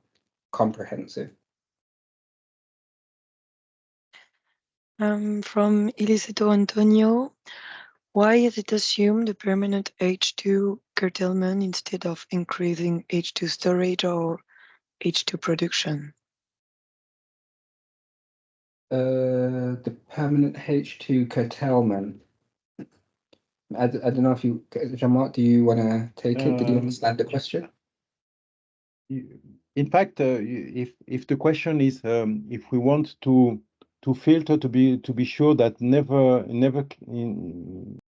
comprehensive.
From Ilicito Antonio, why is it assumed a permanent H2 curtailment instead of increasing H2 storage or H2 production?
The permanent H2 curtailment. I don't know if you, Jean-Marc, do you want to take it? Did you understand the question?
In fact, if the question is if we want to filter to be sure that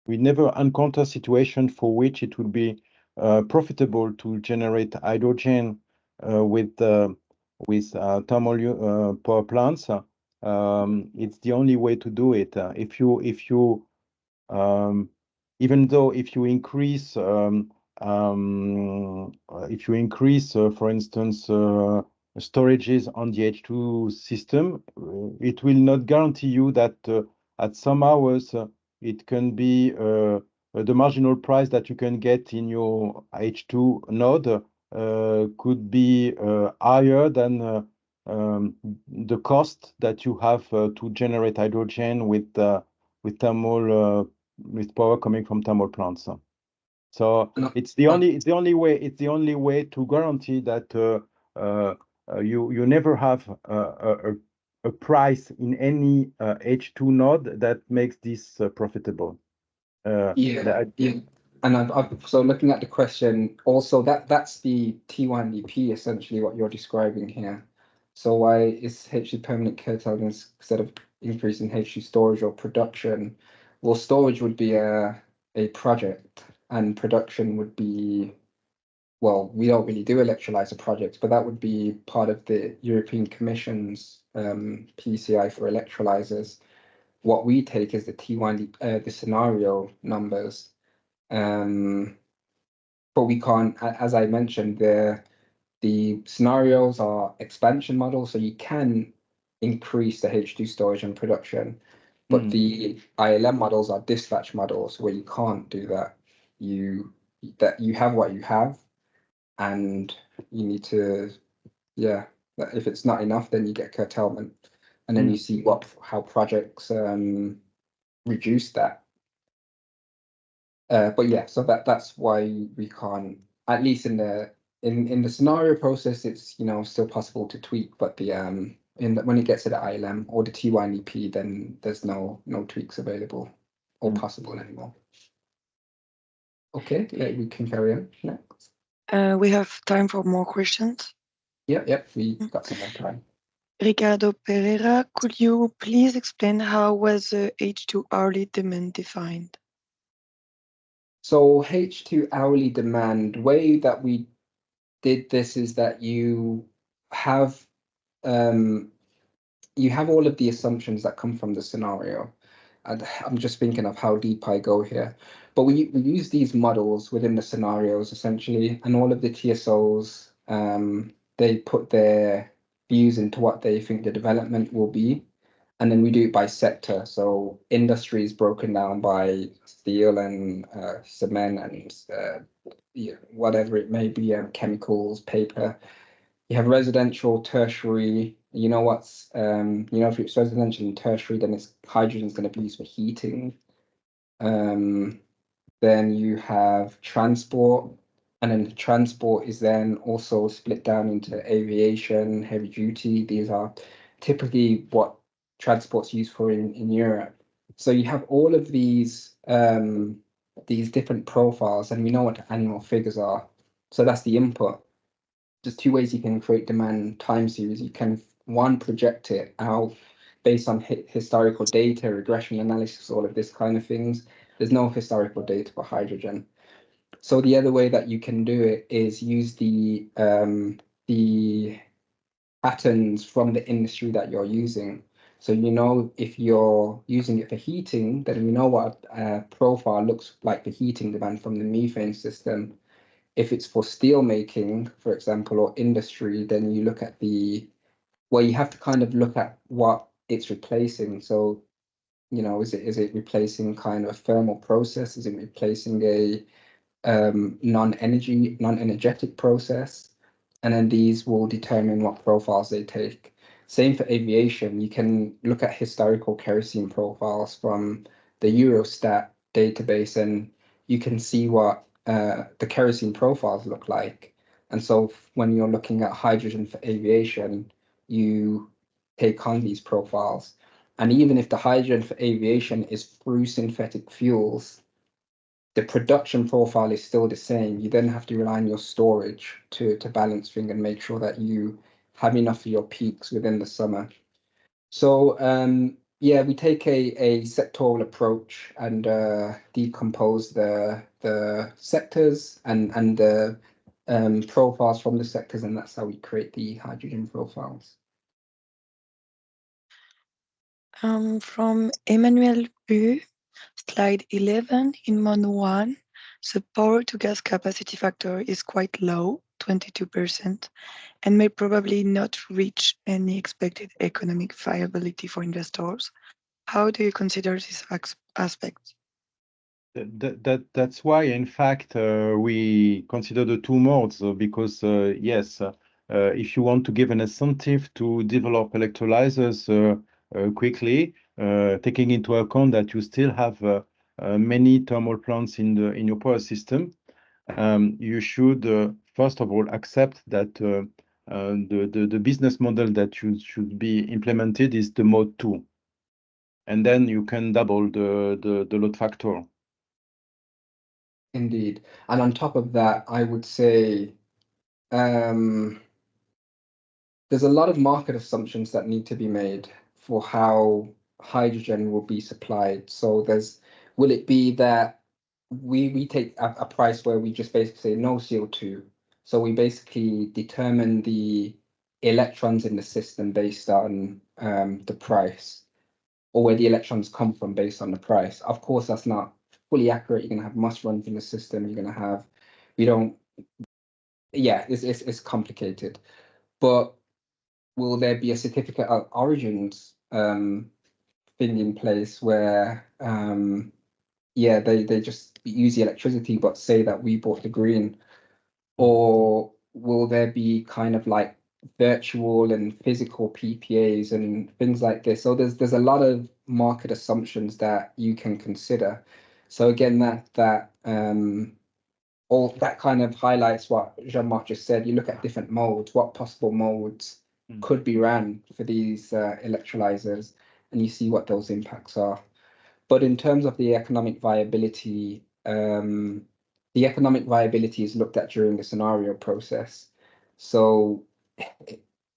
we never encounter situation for which it would be profitable to generate hydrogen with thermal power plants, it's the only way to do it. Even though if you increase for instance, storages on the H2 system, it will not guarantee you that at some hours it can be the marginal price that you can get in your H2 node could be higher than the cost that you have to generate hydrogen with thermal with power coming from thermal plants. So it's the only way to guarantee that you never have a price in any H2 node that makes this profitable.
Yeah. And so looking at the question, also that's the T1DP essentially what you're describing here. So why is H2 permanent curtailment instead of increasing H2 storage or production? Well, storage would be a project, and production would be, well, we don't really do electrolyzer projects, but that would be part of the European Commission's PCI for electrolyzers. What we take is the T1, the scenario numbers, but we can't, as I mentioned, the scenarios are expansion models, so you can increase the H2 storage and production, but the ILM models are dispatch models where you can't do that. You have what you have, and you need to, if it's not enough, then you get curtailment, and then you see how projects reduce that. But yeah, so that's why we can't, at least in the scenario process, it's still possible to tweak, but when it gets to the ILM or the TYNEP, then there's no tweaks available or possible anymore. Okay, we can carry on next.
We have time for more questions.
Yep, we got some more time.
Ricardo Pereira, could you please explain how was the H2 hourly demand defined?
So H2 hourly demand, way that we did this is that you have all of the assumptions that come from the scenario. And I'm just thinking of how deep I go here. But we use these models within the scenarios essentially, and all of the TSOs, they put their views into what they think the development will be. And then we do it by sector. So industry is broken down by steel and cement and whatever it may be, chemicals, paper. You have residential, tertiary. If it's residential and tertiary, then hydrogen is going to be used for heating. Then you have transport, and then transport is then also split down into aviation, heavy duty. These are typically what transport's used for in Europe. So you have all of these different profiles, and we know what the annual figures are. So that's the input. There's two ways you can create demand time series. You can, one, project it out based on historical data, regression analysis, all of this kind of things. There's no historical data for hydrogen. So the other way that you can do it is use the patterns from the industry that you're using. So if you're using it for heating, then we know what a profile looks like for heating demand from the methane system. If it's for steel making, for example, or industry, then you look at you have to kind of look at what it's replacing. So you know, is it replacing kind of a thermal process? Is it replacing a non-energetic process? And then these will determine what profiles they take. Same for aviation. You can look at historical kerosene profiles from the Eurostat database, and you can see what the kerosene profiles look like. And so when you're looking at hydrogen for aviation, you take on these profiles. And even if the hydrogen for aviation is through synthetic fuels, the production profile is still the same. You then have to rely on your storage to balance things and make sure that you have enough of your peaks within the summer. So yeah, we take a sectoral approach and decompose the sectors and the profiles from the sectors, and that's how we create the hydrogen profiles.
From Emmanuel Bu, slide 11 in Mon 1, the power to gas capacity factor is quite low, 22%, and may probably not reach any expected economic viability for investors. How do you consider this aspect?
That's why, in fact, we consider the two modes because, yes, if you want to give an incentive to develop electrolyzers quickly, taking into account that you still have many thermal plants in your power system, you should first of all accept that the business model that should be implemented is the mode 2, and then you can double the load factor.
Indeed. And on top of that, I would say there's a lot of market assumptions that need to be made for how hydrogen will be supplied. So will it be that we take a price where we just basically say no CO2? So we basically determine the electrons in the system based on the price, or where the electrons come from based on the price. Of course, that's not fully accurate. You're going to have must runs in the system. You're going to have, yeah, it's complicated. But will there be a certificate of origins thing in place where, yeah, they just use the electricity, but say that we bought the green? Or will there be kind of like virtual and physical PPAs and things like this? So there's a lot of market assumptions that you can consider. So again, all that kind of highlights what Jean-Marc just said. You look at different modes, what possible modes could be ran for these electrolyzers, and you see what those impacts are. But in terms of the economic viability is looked at during the scenario process. So,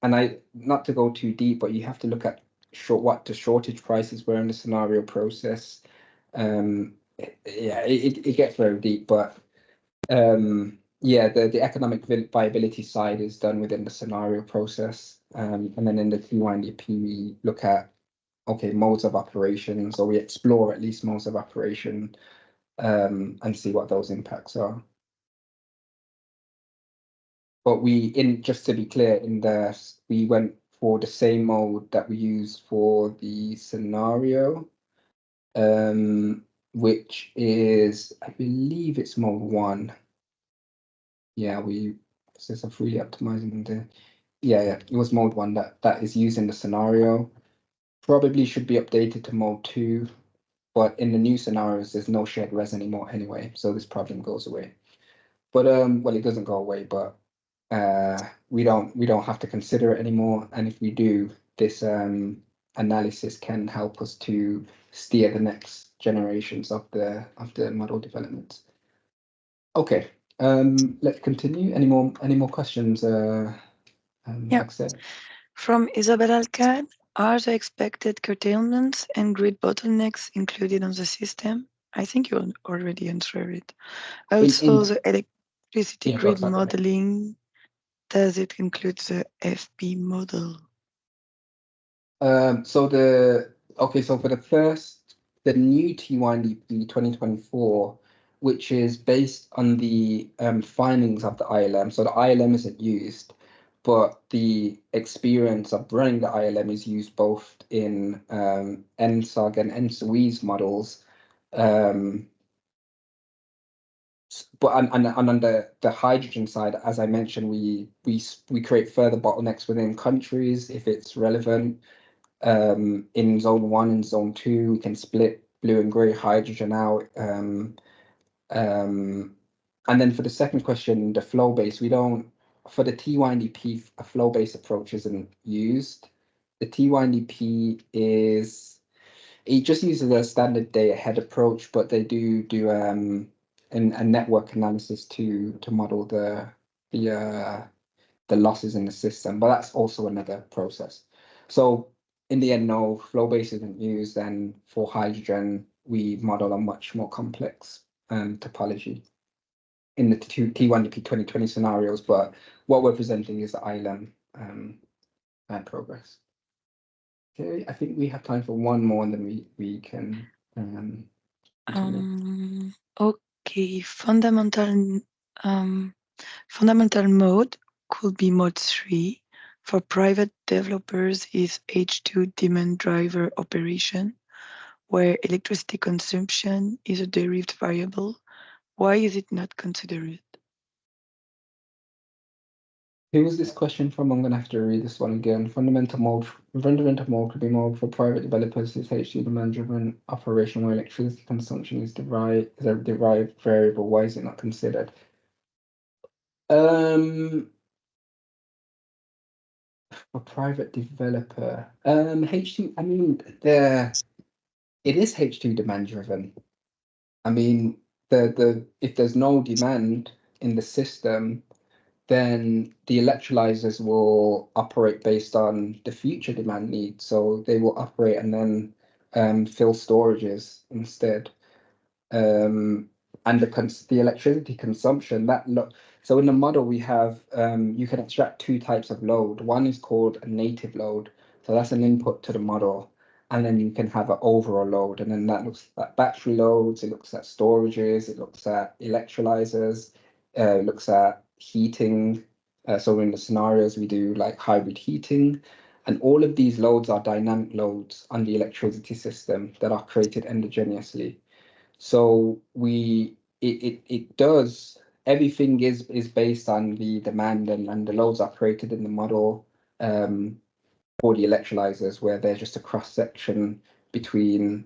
and not to go too deep, but you have to look at what the shortage prices were in the scenario process. Yeah, it gets very deep, but yeah, the economic viability side is done within the scenario process. And then in the T1DP, we look at, okay, modes of operation. So we explore at least modes of operation and see what those impacts are. But just to be clear, we went for the same mode that we used for the scenario, which is, I believe it's mode 1. Yeah, this is freely optimizing yeah, it was mode 1 that is used in the scenario. Probably should be updated to mode 2, but in the new scenarios, there's no shared res anymore anyway, so this problem goes away. But well, it doesn't go away, but we don't have to consider it anymore. And if we do, this analysis can help us to steer the next generations of the model development. Okay, let's continue. Any more questions?
Yeah. From Isabel Alcad, are the expected curtailments and grid bottlenecks included on the system? I think you already answered it. Also, the electricity grid modeling, does it include the FP model?
So for the new T1DP 2024, which is based on the findings of the ILM. So the ILM isn't used, but the experience of running the ILM is used both in ENTSO-E and ENTSO-E's models. But on the hydrogen side, as I mentioned, we create further bottlenecks within countries if it's relevant. In zone 1 and zone 2, we can split blue and grey hydrogen out. And then for the second question, the flow base, we don't, for the TYNDP, a flow based approach isn't used. The TYNDP is, it just uses a standard day ahead approach, but they do a network analysis to model the losses in the system, but that's also another process. So in the end, no, flow base isn't used, and for hydrogen, we model a much more complex topology in the T1 to P2020 scenarios, but what we're presenting is the ILM progress. Okay, I think we have time for one more, and then we can continue.
Okay, fundamental mode could be mode 3. For private developers is H2 demand driver operation, where electricity consumption is a derived variable. Why is it not considered?
Who was this question from? I'm going to have to read this one again. Fundamental mode could be mode for private developers is H2 demand driven operation where electricity consumption is a derived variable. Why is it not considered? For private developer, H2, I mean, it is H2 demand driven. I mean, if there's no demand in the system, then the electrolyzers will operate based on the future demand needs. So they will operate and then fill storages instead. And the electricity consumption, so in the model we have, you can extract two types of load. One is called a native load. So that's an input to the model. And then you can have an overall load. And then that looks at battery loads, it looks at storages, it looks at electrolyzers, it looks at heating. So in the scenarios we do like hybrid heating. And all of these loads are dynamic loads on the electricity system that are created endogenously. So it does, everything is based on the demand and the loads are created in the model for the electrolyzers, where they're just a cross section between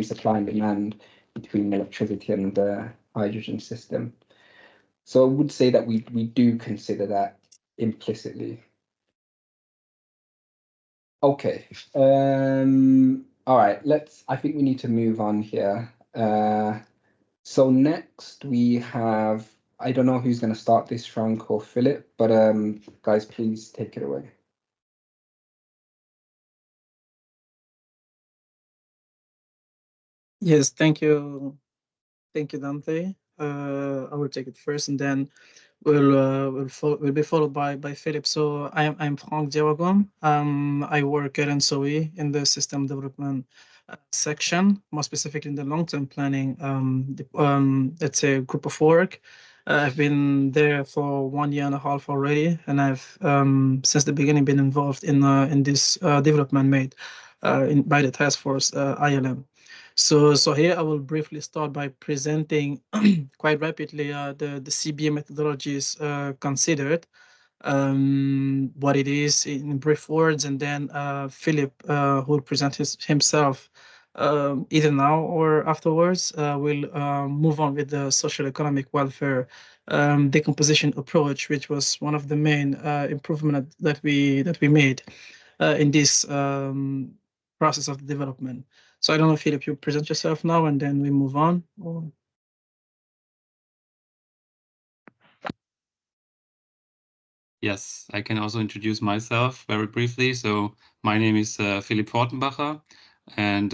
supply and demand, between electricity and the hydrogen system. So I would say that we do consider that implicitly. Okay. All right, I think we need to move on here. So next we have, I don't know who's going to start this, Frank or Philip, but guys, please take it away.
Yes, thank you, Dante. I will take it first, and then will be followed by Philip. So I'm Frank Diawagom. I work at ENTSO-E in the system development section, more specifically in the long-term planning. Let's say group of work. I've been there for 1.5 years already, and I've since the beginning been involved in this development made by the task force ILM. So here I will briefly start by presenting quite rapidly the CBA methodologies considered, what it is in brief words, and then Philip, who will present himself either now or afterwards, will move on with the social economic welfare decomposition approach, which was one of the main improvements that we made in this process of development. So I don't know, Philip, you present yourself now and then we move on. Or...
Yes, I can also introduce myself very briefly. So my name is Philipp Fortenbacher, and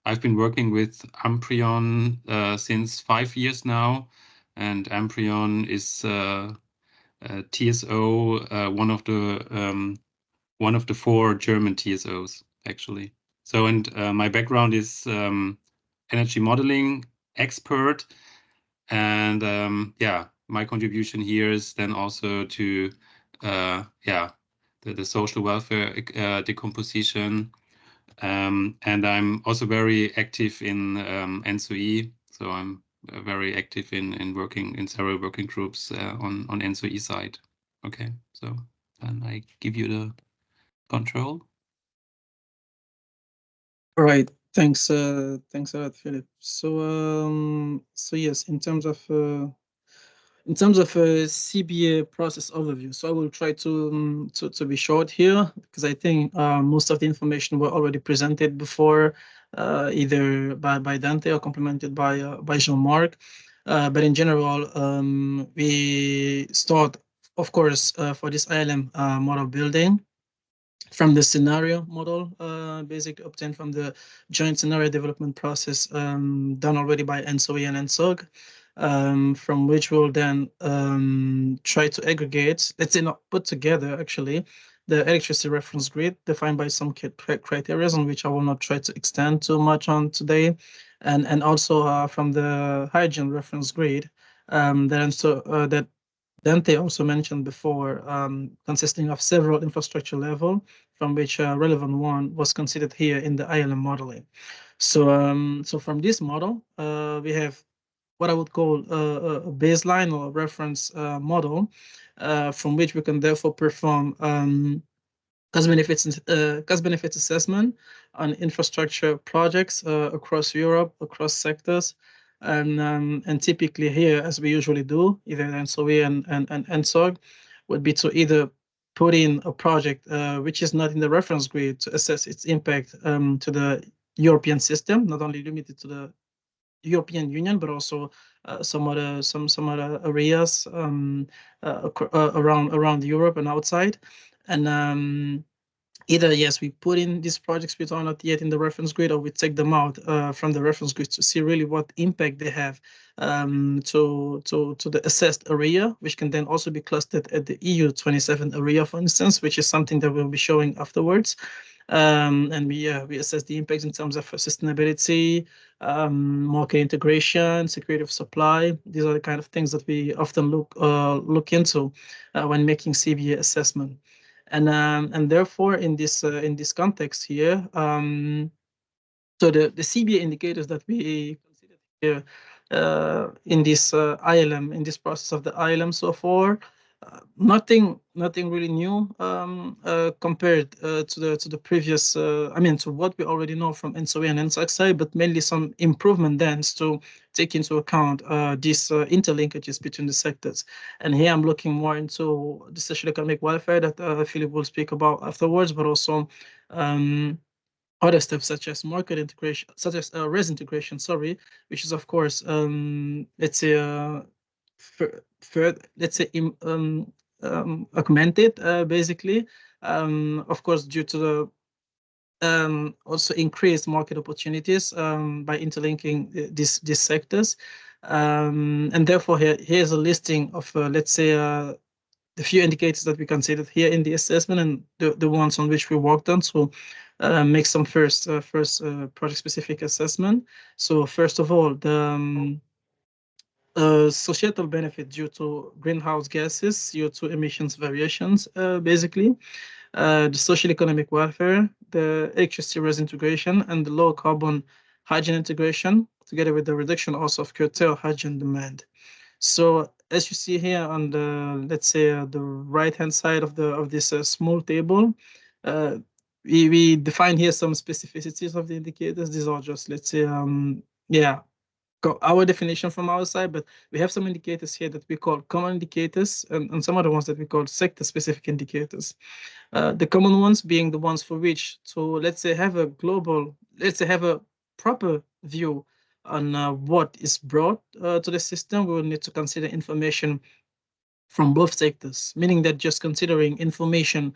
I've been working with Amprion since 5 years now. And Amprion is TSO, one of the 4 German TSOs, actually. So, and my background is energy modeling expert, and yeah, my contribution here is then also to the social welfare decomposition. And I'm also very active in ENTSO-E, so I'm very active in working in several working groups on ENTSO-E side. Okay, so then I give you the control.
All right, thanks a lot, Philip. So yes, in terms of CBA process overview, so I will try to be short here, because I think most of the information were already presented before, either by Dante or complemented by Jean-Marc. But in general, we start, of course, for this ILM model building from the scenario model, basically obtained from the joint scenario development process done already by ENTSO-E and ENTSO-G, from which we'll then try to aggregate, let's say not put together actually, the electricity reference grid defined by some criteria on which I will not try to extend too much on today, and also from the hydrogen reference grid that Dante also mentioned before, consisting of several infrastructure level, from which a relevant one was considered here in the ILM modeling. So from this model, we have what I would call a baseline or a reference model, from which we can therefore perform cost benefits assessment on infrastructure projects across Europe, across sectors. And typically here, as we usually do, either ENTSO-E and ENTSO-G, would be to either put in a project which is not in the reference grid to assess its impact to the European system, not only limited to the European Union, but also some other areas around Europe and outside. And either, yes, we put in these projects which are not yet in the reference grid, or we take them out from the reference grid to see really what impact they have to the assessed area, which can then also be clustered at the EU 27 area, for instance, which is something that we'll be showing afterwards. And we assess the impacts in terms of sustainability, market integration, security of supply. These are the kind of things that we often look into when making CBA assessment. And therefore, in this context here, so the CBA indicators that we considered here in this ILM, in this process of the ILM so far, nothing really new compared to the previous. I mean, to what we already know from ENTSO-E and ENTSO-G side, but mainly some improvement then to take into account these interlinkages between the sectors. And here I'm looking more into the social economic welfare that Philip will speak about afterwards, but also other steps such as market integration, such as res integration, sorry, which is of course, let's say, let's say, augmented, basically, of course, due to the also increased market opportunities by interlinking these sectors. And therefore, here's a listing of, let's say, the few indicators that we considered here in the assessment and the ones on which we worked on. So make some first project-specific assessment. So first of all, the societal benefit due to greenhouse gases, CO2 emissions variations, basically, the social economic welfare, the electricity res integration, and the low carbon hydrogen integration, together with the reduction also of curtailed hydrogen demand. So as you see here on the, let's say, the right-hand side of this small table, we define here some specificities of the indicators. These are just, let's say, our definition from our side, but we have some indicators here that we call common indicators, and some other ones that we call sector-specific indicators. The common ones being the ones for which to, let's say, have a proper view on what is brought to the system. We will need to consider information from both sectors, meaning that just considering information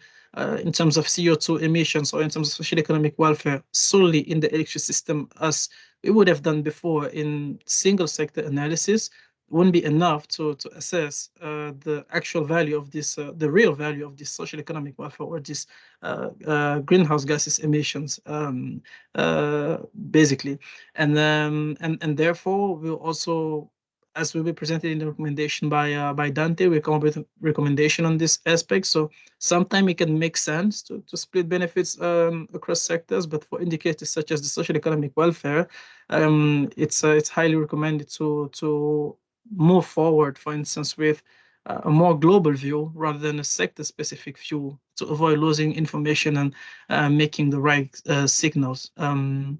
in terms of CO2 emissions or in terms of social economic welfare solely in the electricity system, as we would have done before in single sector analysis, wouldn't be enough to assess the actual value of this, the real value of this social economic welfare or this greenhouse gases emissions, basically. And therefore, we'll also as will be presented in the recommendation by Dante, we come up with a recommendation on this aspect. So sometimes it can make sense to split benefits across sectors, but for indicators such as the social economic welfare, it's highly recommended to move forward, for instance, with a more global view rather than a sector-specific view to avoid losing information and making the right signals. And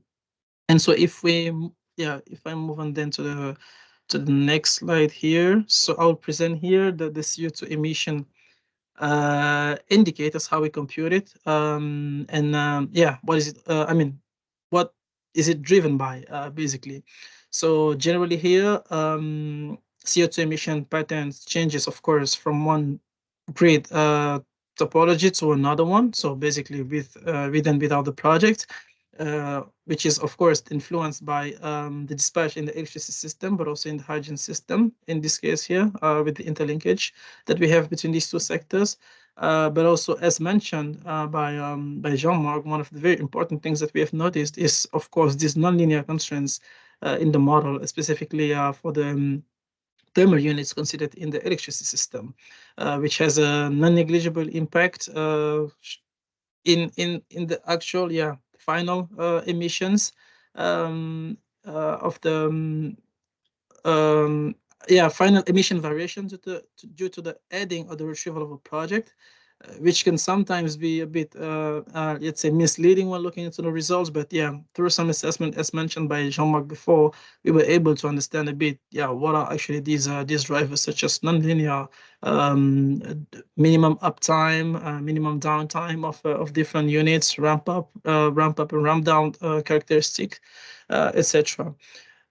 so if I move on then to the next slide here. So I'll present here the CO2 emission indicators, how we compute it. What is it? What is it driven by, basically? So generally here, CO2 emission patterns changes, of course, from one grid topology to another one. So basically with and without the project. Which is, of course, influenced by the dispatch in the electricity system, but also in the hydrogen system, in this case here, with the interlinkage that we have between these two sectors. But also, as mentioned by Jean-Marc, one of the very important things that we have noticed is, of course, these nonlinear constraints in the model, specifically for the thermal units considered in the electricity system, which has a non-negligible impact in the actual final emissions of the final emission variation due to the adding or the retrieval of a project, which can sometimes be a bit let's say misleading when looking into the results. But through some assessment, as mentioned by Jean-Marc before, we were able to understand a bit what are actually these drivers, such as nonlinear minimum uptime, minimum downtime of different units, ramp up and ramp down characteristic, etc.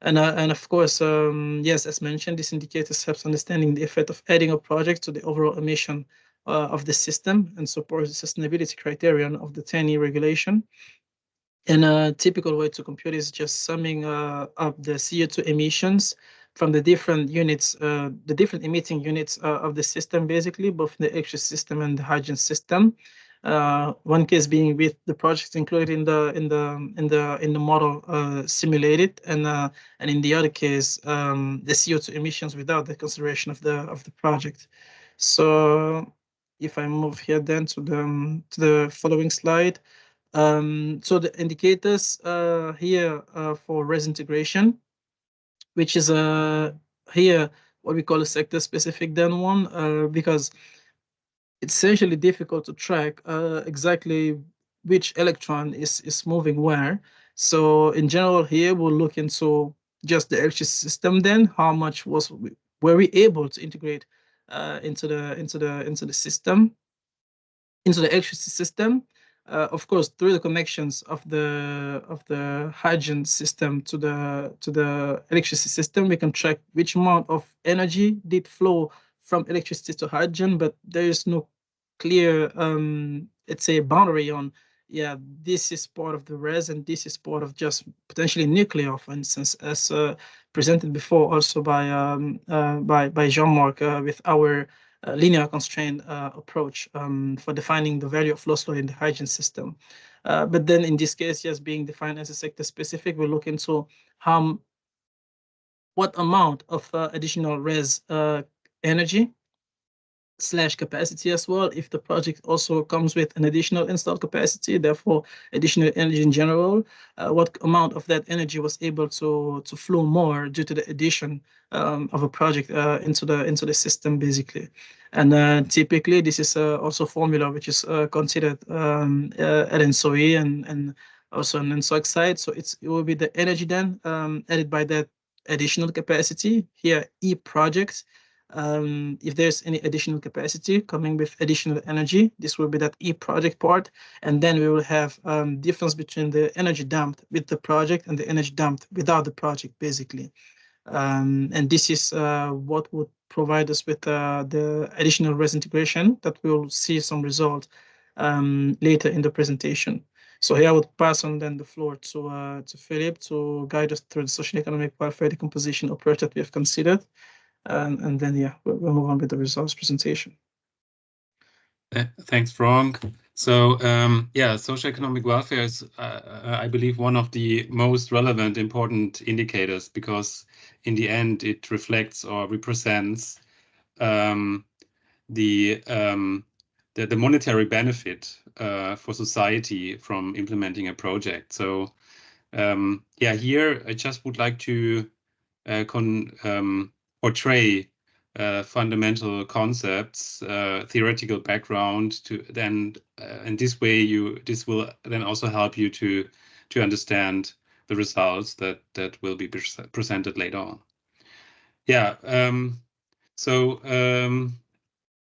And of course, yes, as mentioned, this indicators helps understanding the effect of adding a project to the overall emission of the system and supports the sustainability criterion of the 10E regulation. And a typical way to compute is just summing up the CO2 emissions from the different units, the different emitting units of the system, basically, both the electric system and the hydrogen system. One case being with the projects included in the model simulated, and in the other case, the CO2 emissions without the consideration of the project. So if I move here then to the following slide. So the indicators here for res integration, which is here what we call a sector specific then one, because it's essentially difficult to track exactly which electron is moving where. So in general here, we'll look into just the electricity system then, how much were we able to integrate into the system, into the electricity system. Of course, through the connections of the hydrogen system to the electricity system, we can track which amount of energy did flow from electricity to hydrogen, but there is no clear, let's say, boundary on, this is part of the res and this is part of just potentially nuclear, for instance, as presented before also by Jean-Marc with our linear constraint approach for defining the value of loss flow in the hydrogen system. But then in this case, yes, being defined as a sector specific, we'll look into what amount of additional res energy / capacity as well, if the project also comes with an additional installed capacity, therefore additional energy in general, what amount of that energy was able to flow more due to the addition of a project into the system, basically. And typically this is also a formula which is considered at ENTSO-E and also on ENTSO side. So it will be the energy then added by that additional capacity here, E project. If there's any additional capacity coming with additional energy, this will be that E project part. And then we will have difference between the energy dumped with the project and the energy dumped without the project, basically. And this is what would provide us with the additional res integration that we'll see some result later in the presentation. So here I would pass on then the floor to Philip to guide us through the social economic welfare decomposition approach that we have considered. And then, we'll move on with the results presentation.
Thanks, Frank. So, socioeconomic welfare is, I believe, one of the most relevant, important indicators, because in the end, it reflects or represents the monetary benefit for society from implementing a project. So yeah, here I just would like to portray fundamental concepts, theoretical background to then, and this way this will then also help you to understand the results that will be presented later on. Yeah.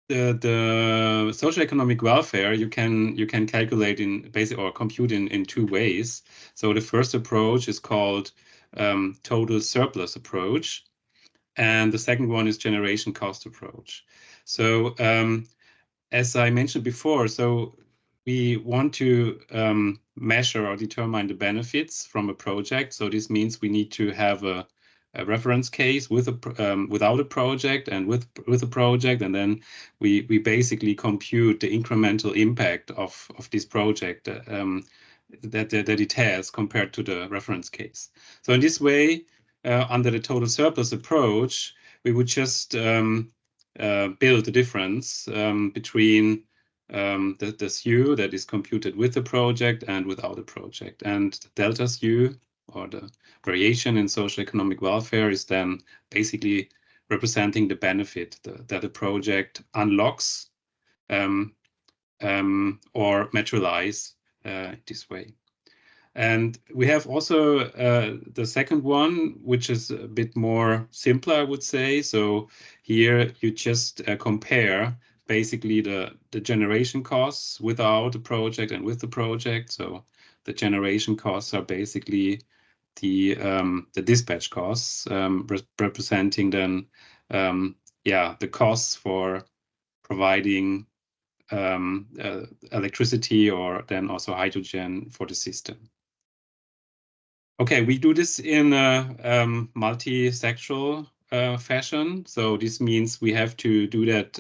The socioeconomic welfare you can calculate in basic or compute in two ways. So the first approach is called total surplus approach, and the second one is generation cost approach. So as I mentioned before, so we want to measure or determine the benefits from a project. So this means we need to have a reference case with without a project and with a project, and then we basically compute the incremental impact of this project that it has compared to the reference case. So in this way, under the total surplus approach, we would just build the difference between the SU that is computed with the project and without a project, and the delta SU, or the variation in socioeconomic welfare, is then basically representing the benefit that a project unlocks or materialize this way. And we have also the second one, which is a bit more simpler, I would say. So here you just compare basically the generation costs without the project and with the project. So the generation costs are basically the dispatch costs, representing then the costs for providing electricity or then also hydrogen for the system. Okay, we do this in a multi-sectoral fashion. So this means we have to do that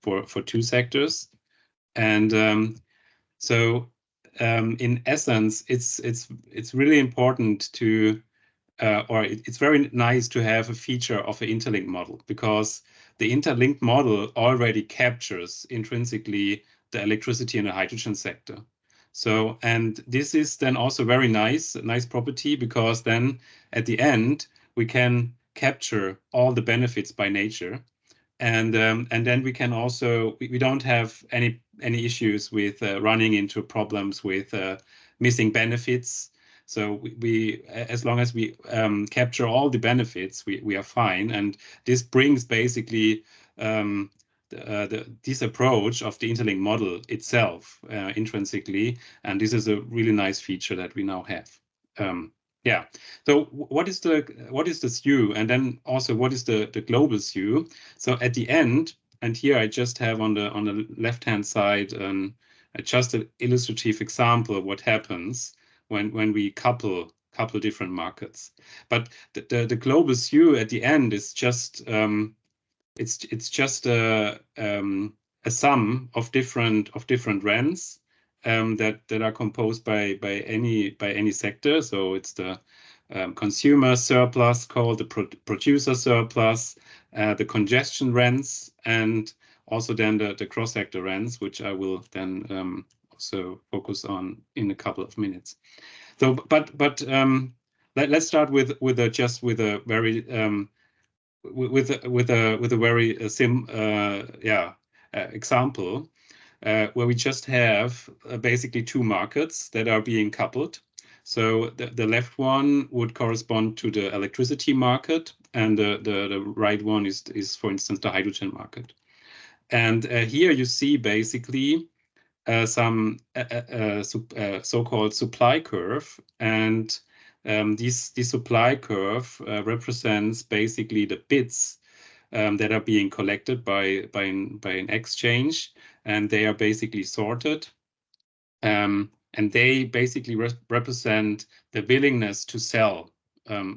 for two sectors. And so in essence, it's really important to, or it's very nice to have a feature of an interlinked model, because the interlinked model already captures intrinsically the electricity and the hydrogen sector. So, and this is then also very nice property, because then at the end we can capture all the benefits by nature, and then we can also we don't have any issues with running into problems with missing benefits. So we as long as we capture all the benefits, we are fine, and this brings basically this approach of the interlinked model itself intrinsically, and this is a really nice feature that we now have. Yeah. So what is the SU, and then also what is the global SU? So at the end, and here I just have on the left-hand side just an illustrative example of what happens when we couple different markets. But the global SU at the end is just it's just a sum of different rents that are composed by any sector. So it's the consumer surplus, called the producer surplus, the congestion rents, and also then the cross-sector rents, which I will then also focus on in a couple of minutes. So, but let's start with a very example where we just have basically two markets that are being coupled. So the left one would correspond to the electricity market, and the right one is for instance the hydrogen market. And here you see basically some so-called supply curve, and this supply curve represents basically the bits that are being collected by an exchange, and they are basically sorted, and they basically represent the willingness to sell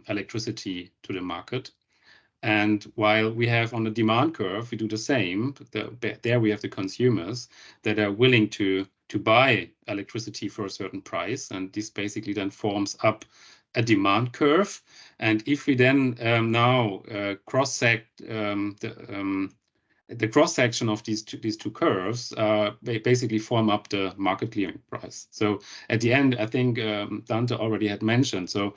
electricity to the market. And while we have on the demand curve, we do the same. There we have the consumers that are willing to buy electricity for a certain price, and this basically then forms up a demand curve. And if we then now cross-sect the cross section of these two curves basically form up the market clearing price. So at the end, I think Dante already had mentioned. So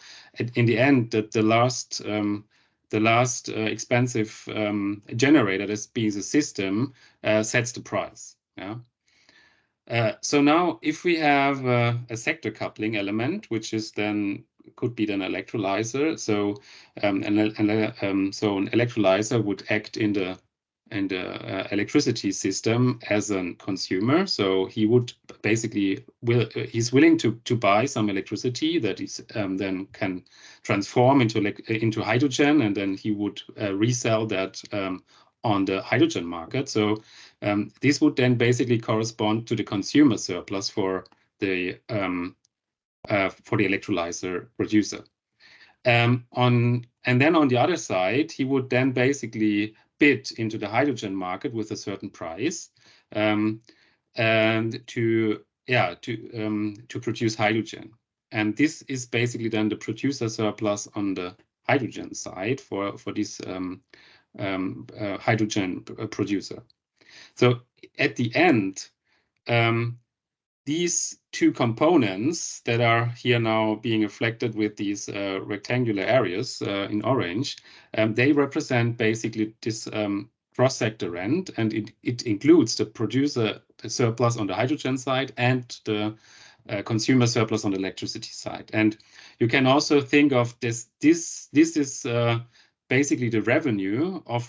in the end, the last expensive generator, this being the system, sets the price. Yeah. So now, if we have a sector coupling element, which is then could be an electrolyzer. So an electrolyzer would act in the electricity system as a consumer. So he would basically he's willing to buy some electricity that is then can transform into hydrogen, and then he would resell that on the hydrogen market. So this would then basically correspond to the consumer surplus for the electrolyzer producer. And then on the other side, he would then basically bid into the hydrogen market with a certain price, and to produce hydrogen. And this is basically then the producer surplus on the hydrogen side for this hydrogen producer. So at the end, these two components that are here now being reflected with these rectangular areas in orange, they represent basically this cross-sector rent, and it includes the producer surplus on the hydrogen side and the consumer surplus on the electricity side. And you can also think of this is basically the revenue of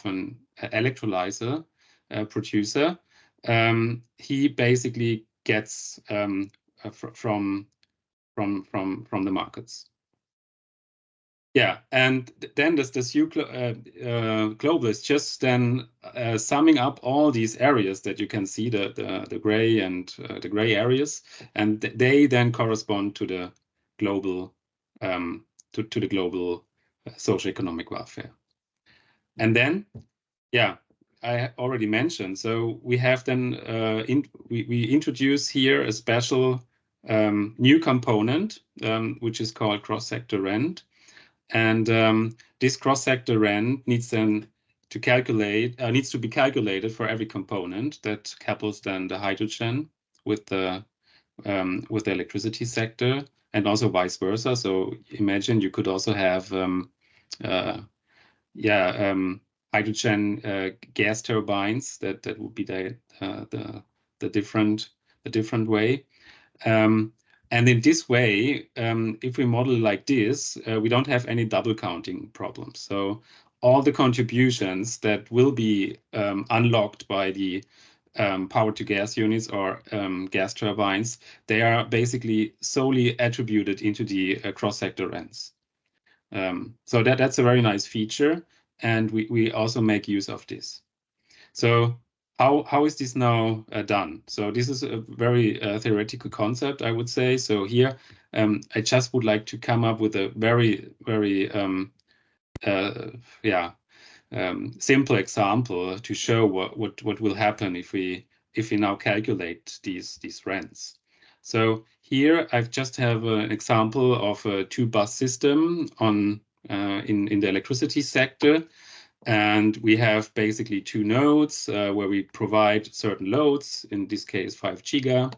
an electrolyzer producer. He basically gets from the markets. Yeah, and then this U global is just then summing up all these areas that you can see, the gray and the gray areas, and they then correspond to the global to the global socioeconomic welfare. And then, yeah, I already mentioned. So we have then we introduce here a special new component which is called cross-sector rent, and this cross-sector rent needs then to needs to be calculated for every component that couples then the hydrogen with the electricity sector, and also vice versa. So imagine you could also have hydrogen gas turbines that would be the different way. And in this way, if we model like this, we don't have any double counting problems. So all the contributions that will be unlocked by the power to gas units or gas turbines, they are basically solely attributed into the cross-sector rents. So that's a very nice feature, and we also make use of this. So how is this now done? So this is a very theoretical concept, I would say. So here, I just would like to come up with a very, very simple example to show what will happen if we now calculate these rents. So here I just have an example of a two-bus system on in the electricity sector. And we have basically two nodes where we provide certain loads, in this case 5 giga.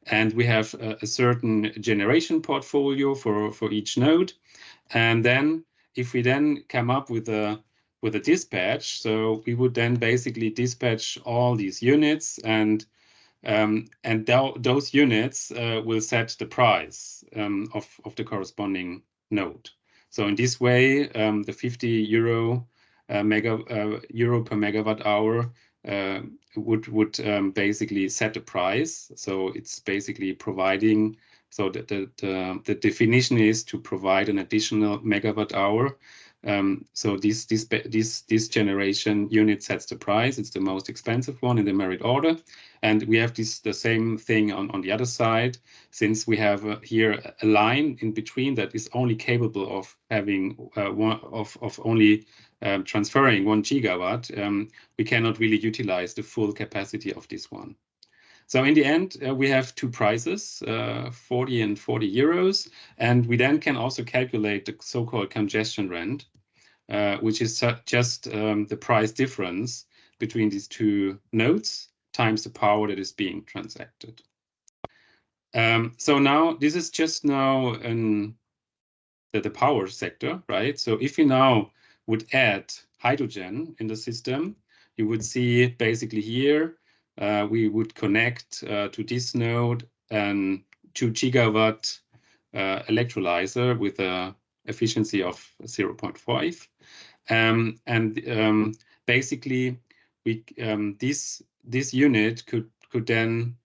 And we have a certain generation portfolio for each node. And then if we then come up with a dispatch, so we would then basically dispatch all these units, and those units will set the price of the corresponding node. So in this way, the 50 euro per megawatt hour would basically set the price. So it's basically providing. So the definition is to provide an additional megawatt hour. So this generation unit sets the price. It's the most expensive one in the merit order, and we have the same thing on the other side. Since we have here a line in between that is only capable of having only transferring 1 gigawatt, we cannot really utilize the full capacity of this one. So in the end, we have two prices, 40 and 40 euros. And we then can also calculate the so-called congestion rent, which is just the price difference between these two nodes times the power that is being transacted. So now this is just now the power sector, right? So if you now would add hydrogen in the system, you would see basically here, we would connect to this node an 2 gigawatt electrolyzer with a efficiency of 0.5. Basically, this unit could then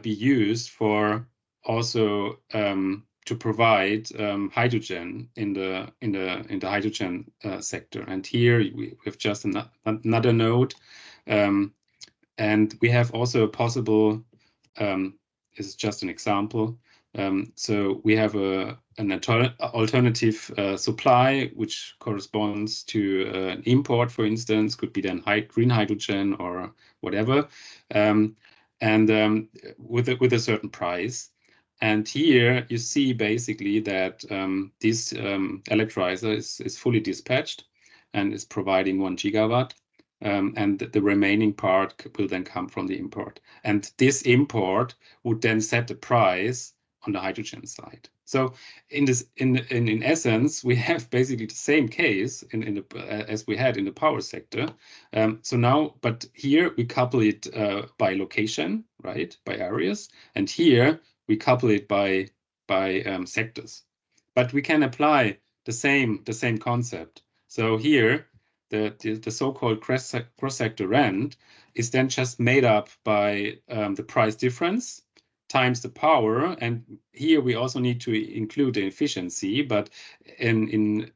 be used for also to provide hydrogen in the hydrogen sector. And here we have just another node, and we have also a possible. This is just an example. So we have an alternative supply, which corresponds to an import, for instance, could be then green hydrogen or whatever, with a certain price. And here you see basically that this electrolyzer is fully dispatched and is providing 1 gigawatt. And the remaining part will then come from the import. And this import would then set the price on the hydrogen side. So in essence, we have basically the same case as we had in the power sector. So now, but here we couple it by location, right, by areas, and here we couple it by sectors. But we can apply the same concept. So here, the so-called cross-sector rent is then just made up by the price difference times the power, and here we also need to include the efficiency. But in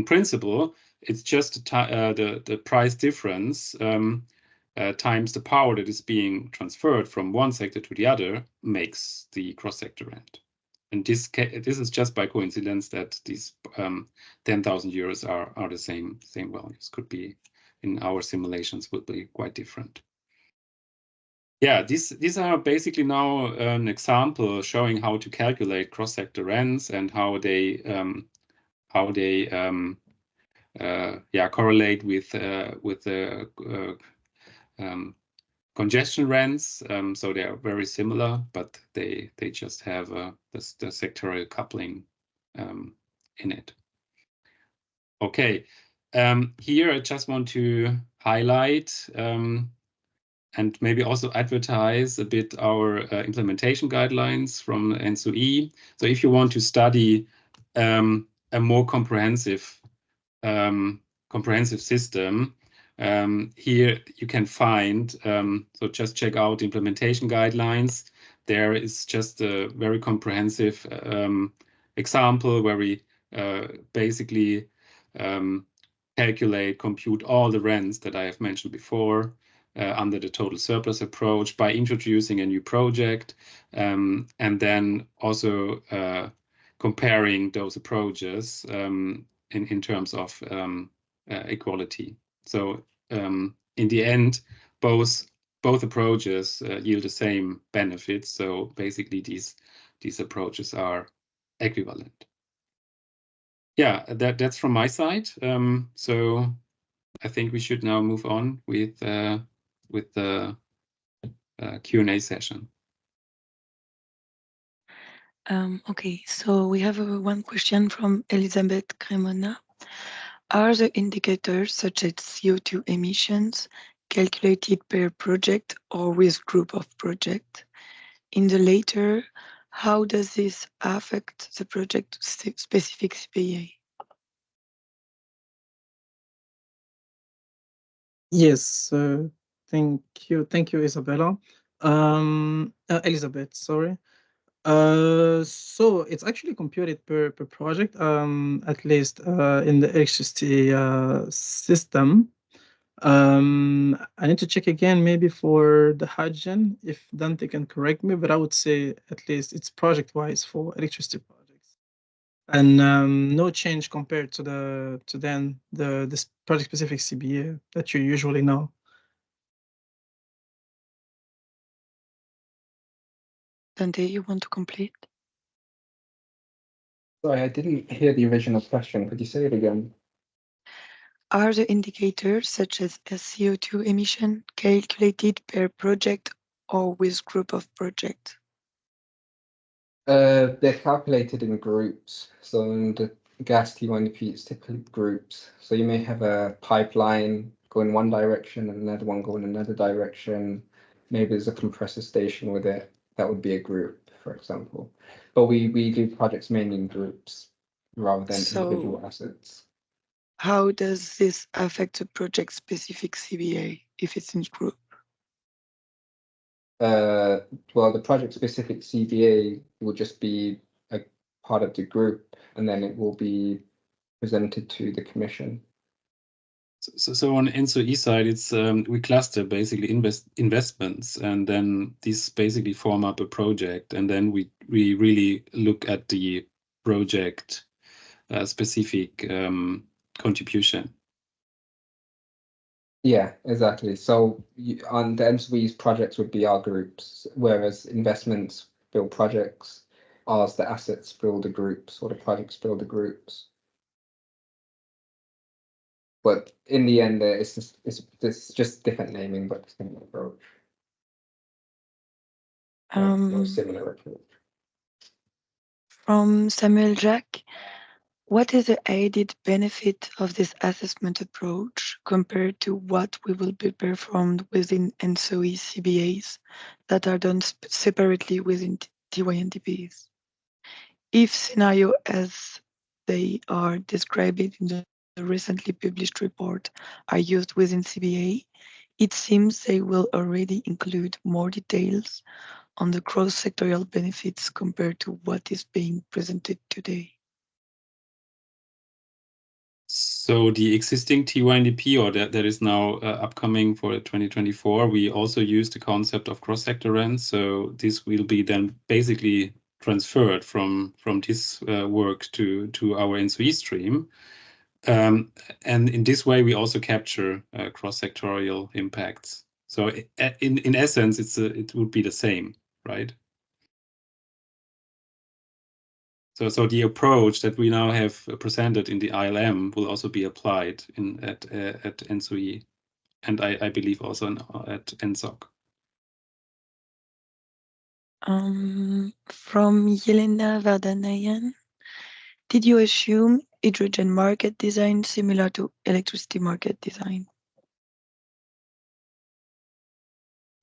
principle, it's just the price difference times the power that is being transferred from one sector to the other makes the cross-sector rent. And this is just by coincidence that these 10,000 euros are the same values. Could be in our simulations would be quite different. Yeah, these are basically now an example showing how to calculate cross-sector rents and how they correlate with the congestion rents. So they are very similar, but they just have the sectorial coupling in it. Okay, here I just want to highlight and maybe also advertise a bit our implementation guidelines from ENTSO-E. So if you want to study a more comprehensive system, here you can find, so just check out implementation guidelines. There is just a very comprehensive example where we basically compute all the rents that I have mentioned before under the total surplus approach by introducing a new project, and then also comparing those approaches in terms of equality. So in the end, both approaches yield the same benefits. So basically, these approaches are equivalent. Yeah, that's from my side. So I think we should now move on with the Q&A session.
Okay, so we have one question from Elizabeth Cremona. Are the indicators such as CO2 emissions calculated per project or with group of projects? In the latter, how does this affect the project specific CPA?
Yes, thank you, Isabella. Elizabeth, sorry. So it's actually computed per project, at least in the electricity system. I need to check again, maybe for the hydrogen, if Dante can correct me, but I would say at least it's project-wise for electricity projects, and no change compared to this project-specific CBA that you usually know.
Dante, you want to complete?
Sorry, I didn't hear the original question. Could you say it again?
Are the indicators such as CO2 emission calculated per project or with group of projects?
They're calculated in groups. So in the gas T1P, it's typically groups. So you may have a pipeline going one direction and another one going another direction. Maybe there's a compressor station with it. That would be a group, for example. But we do projects mainly in groups rather than individual assets.
How does this affect the project-specific CBA if it's in group?
Well, the project-specific CBA will just be a part of the group, and then it will be presented to the commission.
So on ENTSO-E side, it's we cluster basically investments, and then these basically form up a project, and then we really look at the project specific contribution.
Yeah, exactly. So on the ENTSO-E's projects would be our groups, whereas investments build projects, ours the assets build the groups, or the projects build the groups. But in the end, it's just different naming, but similar approach. Or similar approach.
From Samuel Jacques, what is the added benefit of this assessment approach compared to what we will be performed within ENTSO-E CBAs that are done separately within TYNDPs? If scenario as they are described in the recently published report are used within CBA, it seems they will already include more details on the cross-sectorial benefits compared to what is being presented today.
So the existing TYNDP, or that is now upcoming for 2024, we also use the concept of cross-sector rents. So this will be then basically transferred from this work to our ENTSO-E stream. And in this way, we also capture cross-sectorial impacts. So in essence, it would be the same, right? So the approach that we now have presented in the ILM will also be applied at ENTSO-E, and I believe also at ENTSOC.
From Yelena Vardanayan, did you assume hydrogen market design similar to electricity market design?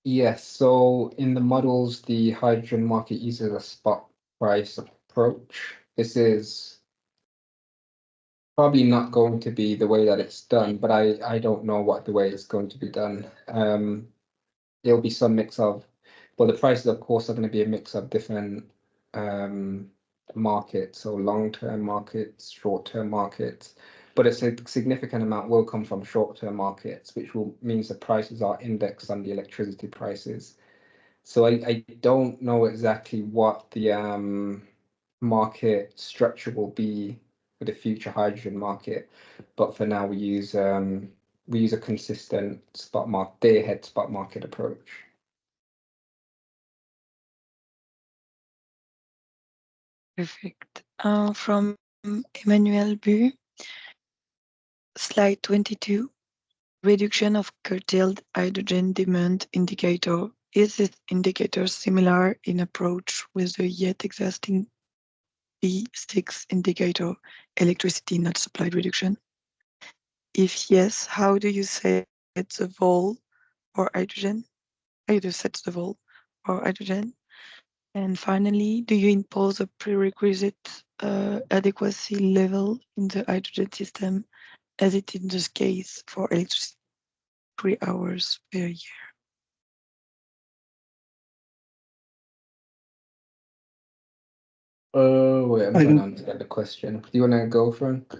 Yes, so in the models, the hydrogen market uses a spot price approach. This is probably not going to be the way that it's done, but I don't know what the way it's going to be done. There'll be some mix of, well, the prices, of course, are going to be a mix of different markets, so long-term markets, short-term markets, but a significant amount will come from short-term markets, which will means the prices are indexed on the electricity prices. So I don't know exactly what the market structure will be for the future hydrogen market, but for now we use a consistent day-ahead spot market approach.
Perfect. From Emmanuel Bu, slide 22, reduction of curtailed hydrogen demand indicator. Is this indicator similar in approach with the yet existing P6 indicator, electricity not supplied reduction? If yes, how do you set the vol for hydrogen? How do you set the vol for hydrogen? And finally, do you impose a prerequisite adequacy level in the hydrogen system as it is the case for electricity 3 hours per year?
Wait, I'm trying to understand the question. Do you want to go, Frank?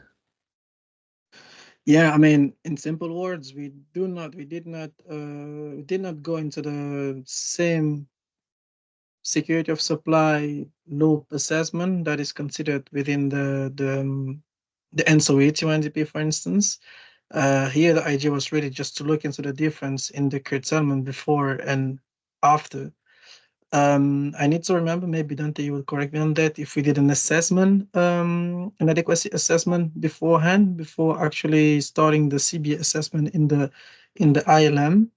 Yeah, I mean, in simple words, we did not go into the same security of supply loop assessment that is considered within the ENTSO-E T1DP, for instance. Here, the idea was really just to look into the difference in the curtailment before and after I need to remember, maybe Dante, you will correct me on that, if we did an assessment, an adequacy assessment beforehand, before actually starting the CBA assessment in the ILM.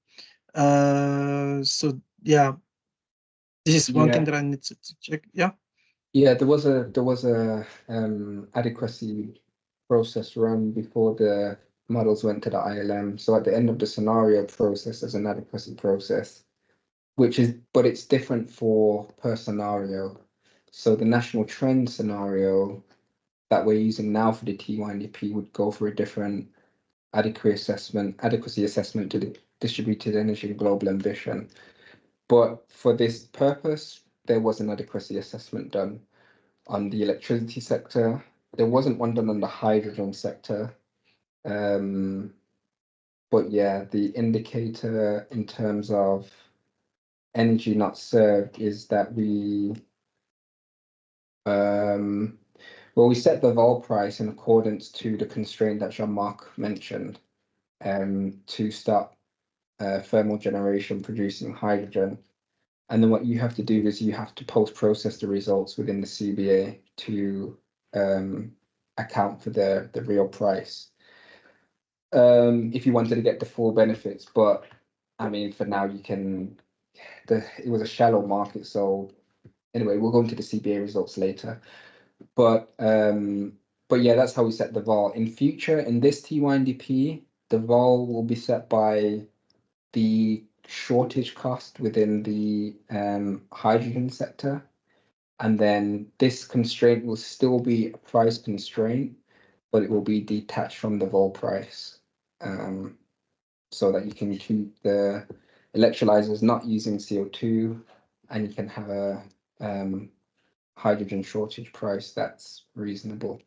So yeah, this is one thing that I need to check. Yeah.
Yeah, there was a adequacy process run before the models went to the ILM. So at the end of the scenario process, there's an adequacy process, but it's different for per scenario. So the national trend scenario that we're using now for the T1DP would go for a different adequacy assessment to the distributed energy and global ambition. But for this purpose, there was an adequacy assessment done on the electricity sector. There wasn't one done on the hydrogen sector. But yeah, the indicator in terms of energy not served is that we set the vol price in accordance to the constraint that Jean-Marc mentioned, to start thermal generation producing hydrogen. And then what you have to do is you have to post-process the results within the CBA to account for the real price. If you wanted to get the full benefits, but I mean, for now it was a shallow market. So anyway, we'll go into the CBA results later. But yeah, that's how we set the vol. In future, in this T1DP, the vol will be set by the shortage cost within the hydrogen sector. And then this constraint will still be a price constraint, but it will be detached from the vol price, so that you can keep the electrolyzers not using CO2, and you can have a hydrogen shortage price that's reasonable.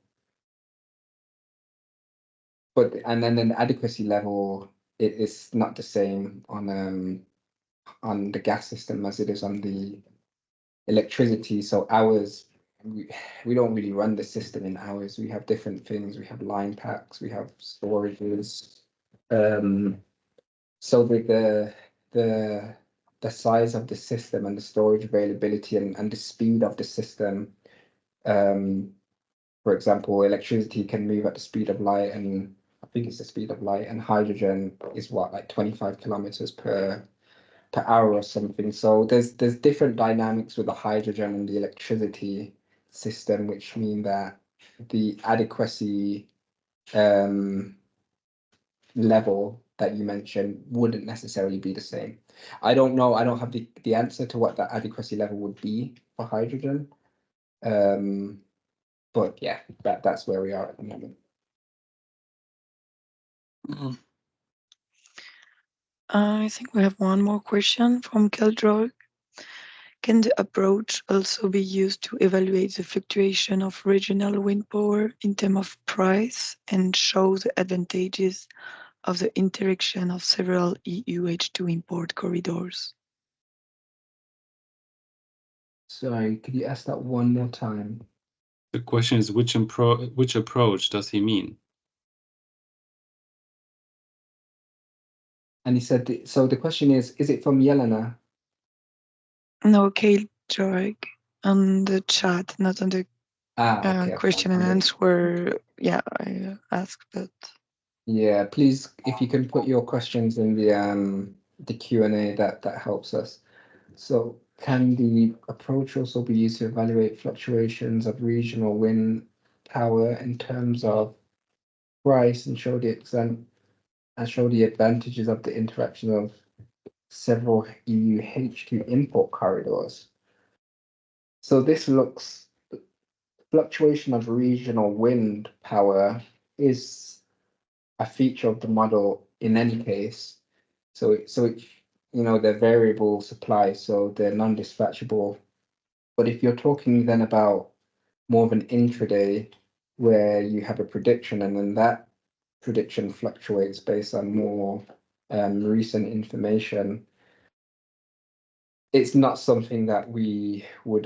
And then the adequacy level, it is not the same on the gas system as it is on the electricity. So hours, we don't really run the system in hours. We have different things. We have line packs, we have storages. So with the size of the system and the storage availability and the speed of the system, for example, electricity can move at the speed of light, and I think it's the speed of light, and hydrogen is what, like 25 kilometers per hour or something. So there's different dynamics with the hydrogen and the electricity system, which mean that the adequacy level that you mentioned wouldn't necessarily be the same. I don't know. I don't have the answer to what that adequacy level would be for hydrogen. But yeah, that's where we are at the moment.
I think we have one more question from Keldroy. Can the approach also be used to evaluate the fluctuation of regional wind power in terms of price and show the advantages of the interaction of several EU H2 import corridors?
Sorry, could you ask that one more time?
The question is, which approach does he mean?
And he said, so the question is it from Yelena?
No, Keldroy on the chat, not on the
Okay,
question and answer. Yeah, I asked, but
yeah, please, if you can put your questions in the Q&A, that helps us. So can the approach also be used to evaluate fluctuations of regional wind power in terms of price and show the advantages of the interaction of several EU H2 import corridors? So this looks, fluctuation of regional wind power is a feature of the model in any case. So it, they're variable supply, so they're non-dispatchable. But if you're talking then about more of an intraday where you have a prediction and then that prediction fluctuates based on more recent information, it's not something that we would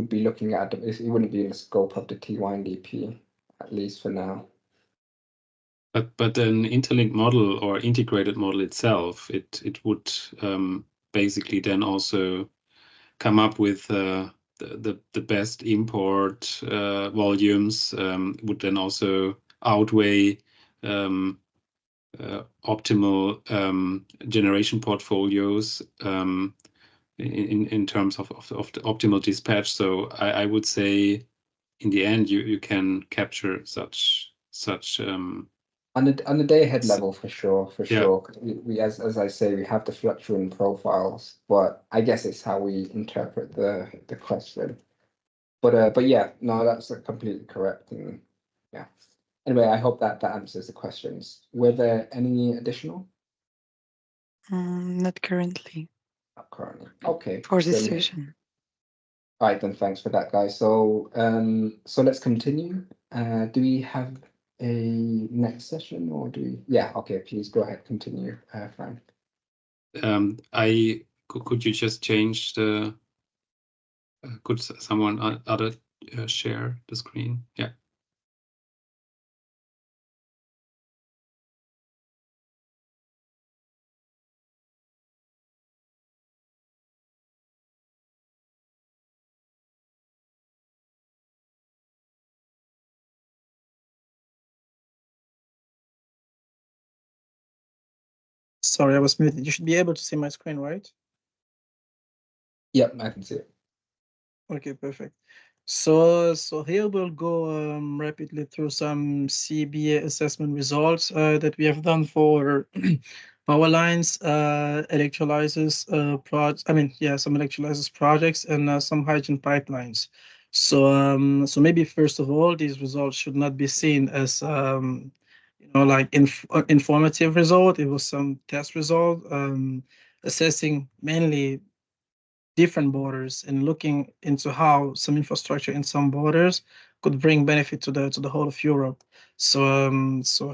be looking at. It wouldn't be in the scope of the T1DP, at least for now.
But an interlinked model or integrated model itself, it would basically then also come up with the best import volumes, would then also outweigh optimal generation portfolios in terms of the optimal dispatch. So I would say in the end you can capture such
on the day ahead level for sure.
Yeah.
We as I say, we have the fluctuating profiles, but I guess it's how we interpret the question. But yeah, no, that's completely correct. And yeah. Anyway, I hope that answers the questions. Were there any additional?
Not currently.
Not currently. Okay.
For this
brilliant.
session.
All right, then thanks for that, guys. So so let's continue. Do we have a next session or do we? Yeah, okay, please go ahead, continue, Frank.
Could you just change the could someone other share the screen? Yeah.
Sorry, I was muted. You should be able to see my screen, right?
Yep, I can see it.
Okay, perfect. So here we'll go rapidly through some CBA assessment results that we have done for power lines, electrolyzers some electrolyzers projects and some hydrogen pipelines. So maybe first of all, these results should not be seen as like informative result. It was some test result assessing mainly different borders and looking into how some infrastructure in some borders could bring benefit to the whole of Europe. So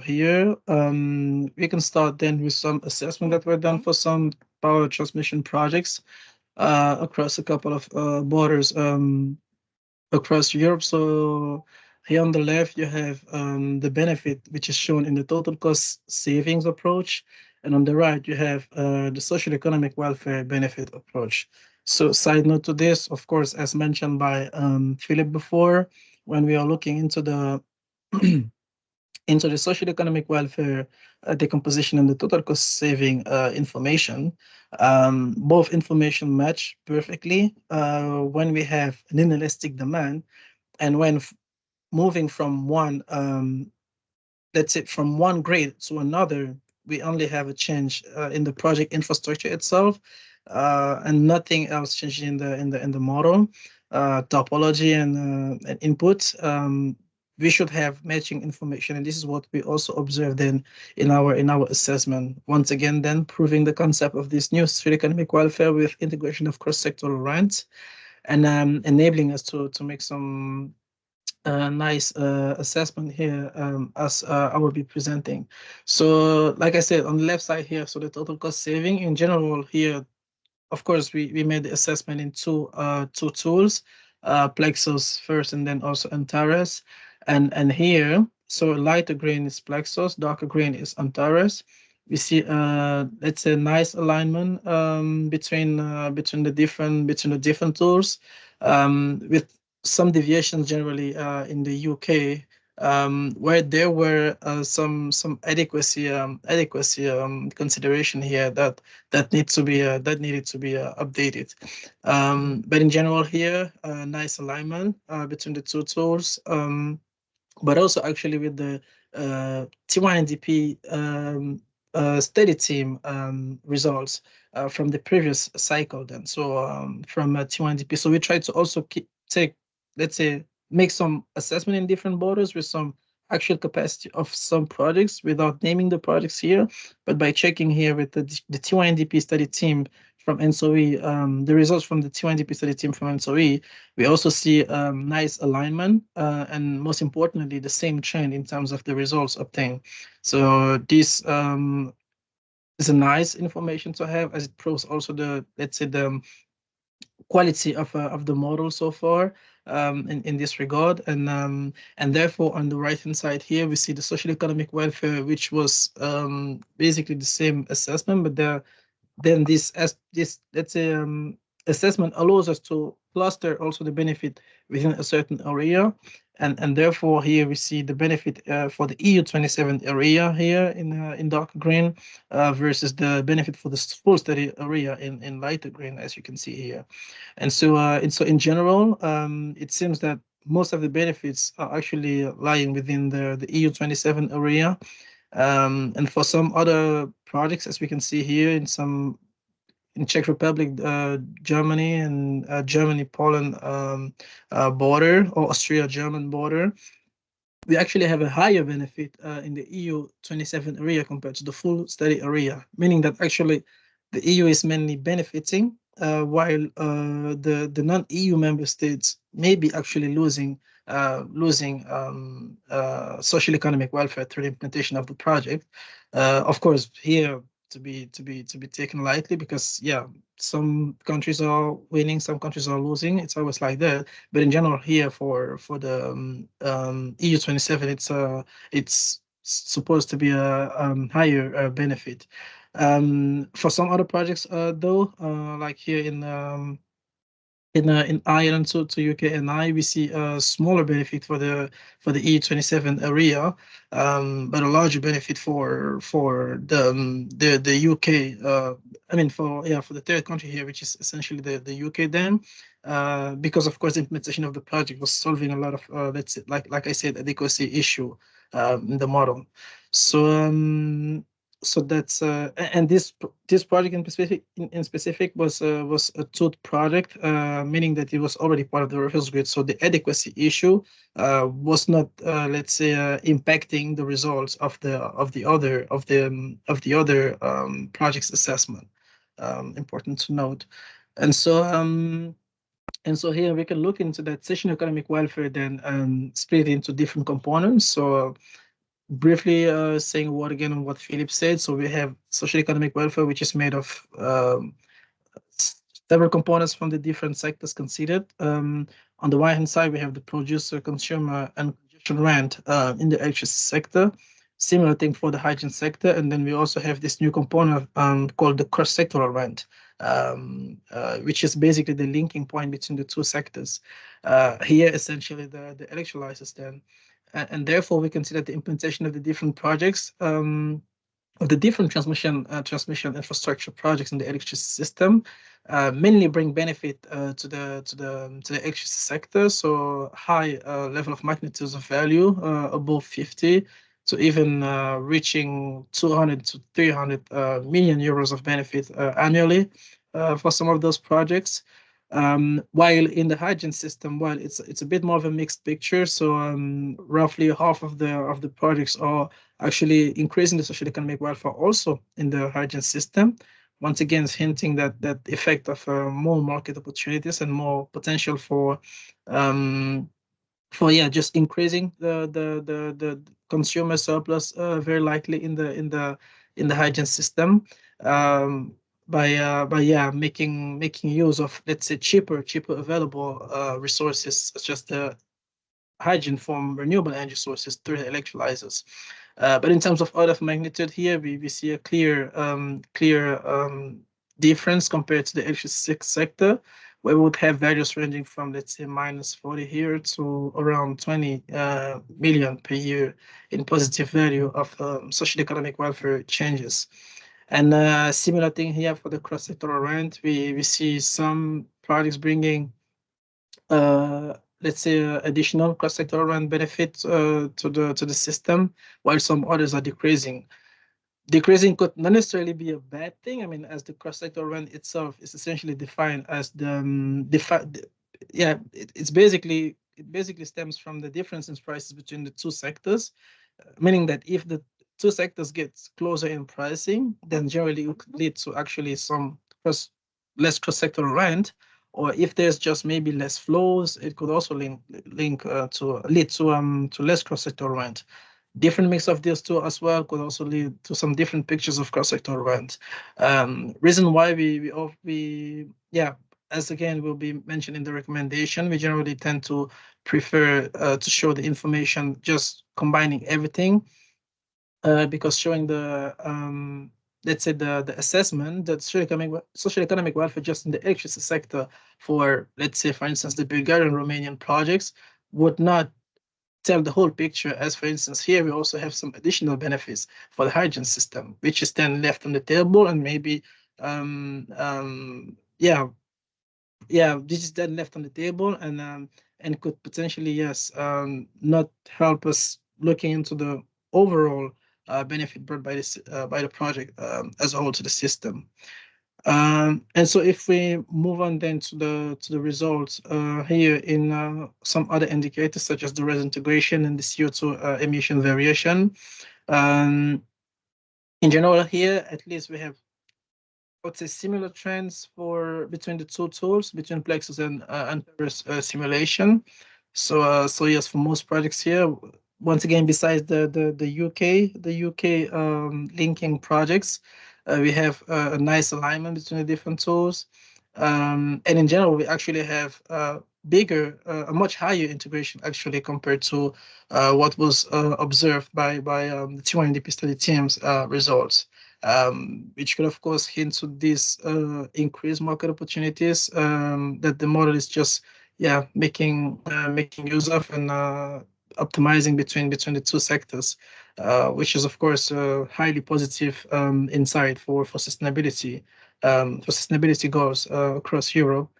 here we can start then with some assessment that were done for some power transmission projects across a couple of borders across Europe. So here on the left, you have the benefit, which is shown in the total cost savings approach. And on the right, you have the social economic welfare benefit approach. So side note to this, of course, as mentioned by Philip before, when we are looking into the into the social economic welfare decomposition and the total cost saving information, both information match perfectly when we have an inelastic demand and when moving from one let's say from one grade to another, we only have a change in the project infrastructure itself, and nothing else changing in the model topology and input. We should have matching information, and this is what we also observed in our assessment. Once again, then proving the concept of this new social economic welfare with integration of cross-sectoral rents, and enabling us to make some nice assessment here as I will be presenting. So like I said, on the left side here, so the total cost saving in general here, of course, we made the assessment in two tools, Plexus first and then also Antares. And here, so lighter green is Plexus, darker green is Antares. We see let's say nice alignment between the different tools, with some deviations generally in the UK, where there were some adequacy consideration here that needed to be updated. But in general here, nice alignment between the two tools, but also actually with the T1NDP study team results from the previous cycle then. So from T1NDP, so we try to also let's say, make some assessment in different borders with some actual capacity of some projects without naming the projects here, but by checking here with the T1NDP study team from ENTSO-E, the results from the T1NDP study team from ENTSO-E, we also see nice alignment and most importantly, the same trend in terms of the results obtained. So this is a nice information to have, as it proves also the, let's say, the quality of the model so far in this regard. And therefore on the right hand side here we see the social economic welfare, which was basically the same assessment, but there then this let's say assessment allows us to cluster also the benefit within a certain area, and therefore here we see the benefit for the EU27 area here in dark green versus the benefit for the full study area in lighter green, as you can see here. And so in general, it seems that most of the benefits are actually lying within the EU27 area. And for some other projects, as we can see here in Czech Republic, Germany, and Germany-Poland border, or Austria-German border, we actually have a higher benefit in the EU27 area compared to the full study area, meaning that actually the EU is mainly benefiting while the non-EU member states may be actually losing social economic welfare through the implementation of the project. Of course, here to be taken lightly, because some countries are winning, some countries are losing. It's always like that. But in general, here for the EU27, it's supposed to be a higher benefit. For some other projects, though, like here in Ireland to UK and we see a smaller benefit for the EU27 area, but a larger benefit for the UK. I mean for the third country here, which is essentially the UK then, because of course the implementation of the project was solving a lot of let's say, like I said, adequacy issue in the model. So that's and this project in specific was a tooth project, meaning that it was already part of the reference grid. So the adequacy issue was not let's say impacting the results of the other projects assessment. Important to note. And so here we can look into that social economic welfare, then split into different components. So briefly saying what again on what Philip said. So we have social economic welfare, which is made of several components from the different sectors considered. On the right hand side, we have the producer, consumer, and congestion rent in the electricity sector. Similar thing for the hygiene sector. And then we also have this new component called the cross-sectoral rent, which is basically the linking point between the two sectors. Here, essentially, the electrolyzers then. And therefore, we consider the implementation of the different projects, of the different transmission infrastructure projects in the electricity system, mainly bring benefit to the electricity sector. So high level of magnitudes of value above 50, to even reaching 200 to 300 million euros of benefit annually for some of those projects. While in the hygiene system, it's a bit more of a mixed picture. So roughly half of the projects are actually increasing the social economic welfare also in the hygiene system. Once again, it's hinting that effect of more market opportunities and more potential for just increasing the consumer surplus very likely in the hygiene system. By making use of, let's say, cheaper available resources, such as the hygiene from renewable energy sources through the electrolyzers. But in terms of order of magnitude here, we see a clear difference compared to the electricity sector, where we would have values ranging from, let's say, -40 here to around 20 million per year in positive value of social economic welfare changes. And similar thing here for the cross-sectoral rent. We see some projects bringing, let's say, additional cross-sectoral rent benefits to the system, while some others are decreasing. Decreasing could not necessarily be a bad thing. I mean, as the cross-sectoral rent itself is essentially defined as it basically stems from the difference in prices between the two sectors, meaning that if the two sectors get closer in pricing, then generally it could lead to actually some less cross-sectoral rent. Or if there's just maybe less flows, it could also lead to less cross-sectoral rent. Different mix of these two as well could also lead to some different pictures of cross-sectoral rent. Reason why as again will be mentioned in the recommendation, we generally tend to prefer to show the information just combining everything, because showing the let's say the assessment that social economic welfare just in the electricity sector for, let's say, for instance, the Bulgarian Romanian projects would not tell the whole picture, as for instance here we also have some additional benefits for the hydrogen system, which is then left on the table, and maybe this is then left on the table, and could potentially, yes, not help us looking into the overall benefit brought by this by the project as a whole to the system. And so if we move on then to the results here in some other indicators such as the res integration and the CO2 emission variation. In general here, at least we have, I would say, similar trends between the two tools, between Plexus and Paris simulation. So yes, for most projects here, once again, besides the UK linking projects, we have a nice alignment between the different tools. And in general, we actually have a much higher integration actually compared to what was observed by the T1DP study team's results. Which could of course hint to these increased market opportunities that the model is just making use of, and optimizing between the two sectors, which is of course highly positive insight for sustainability goals across Europe.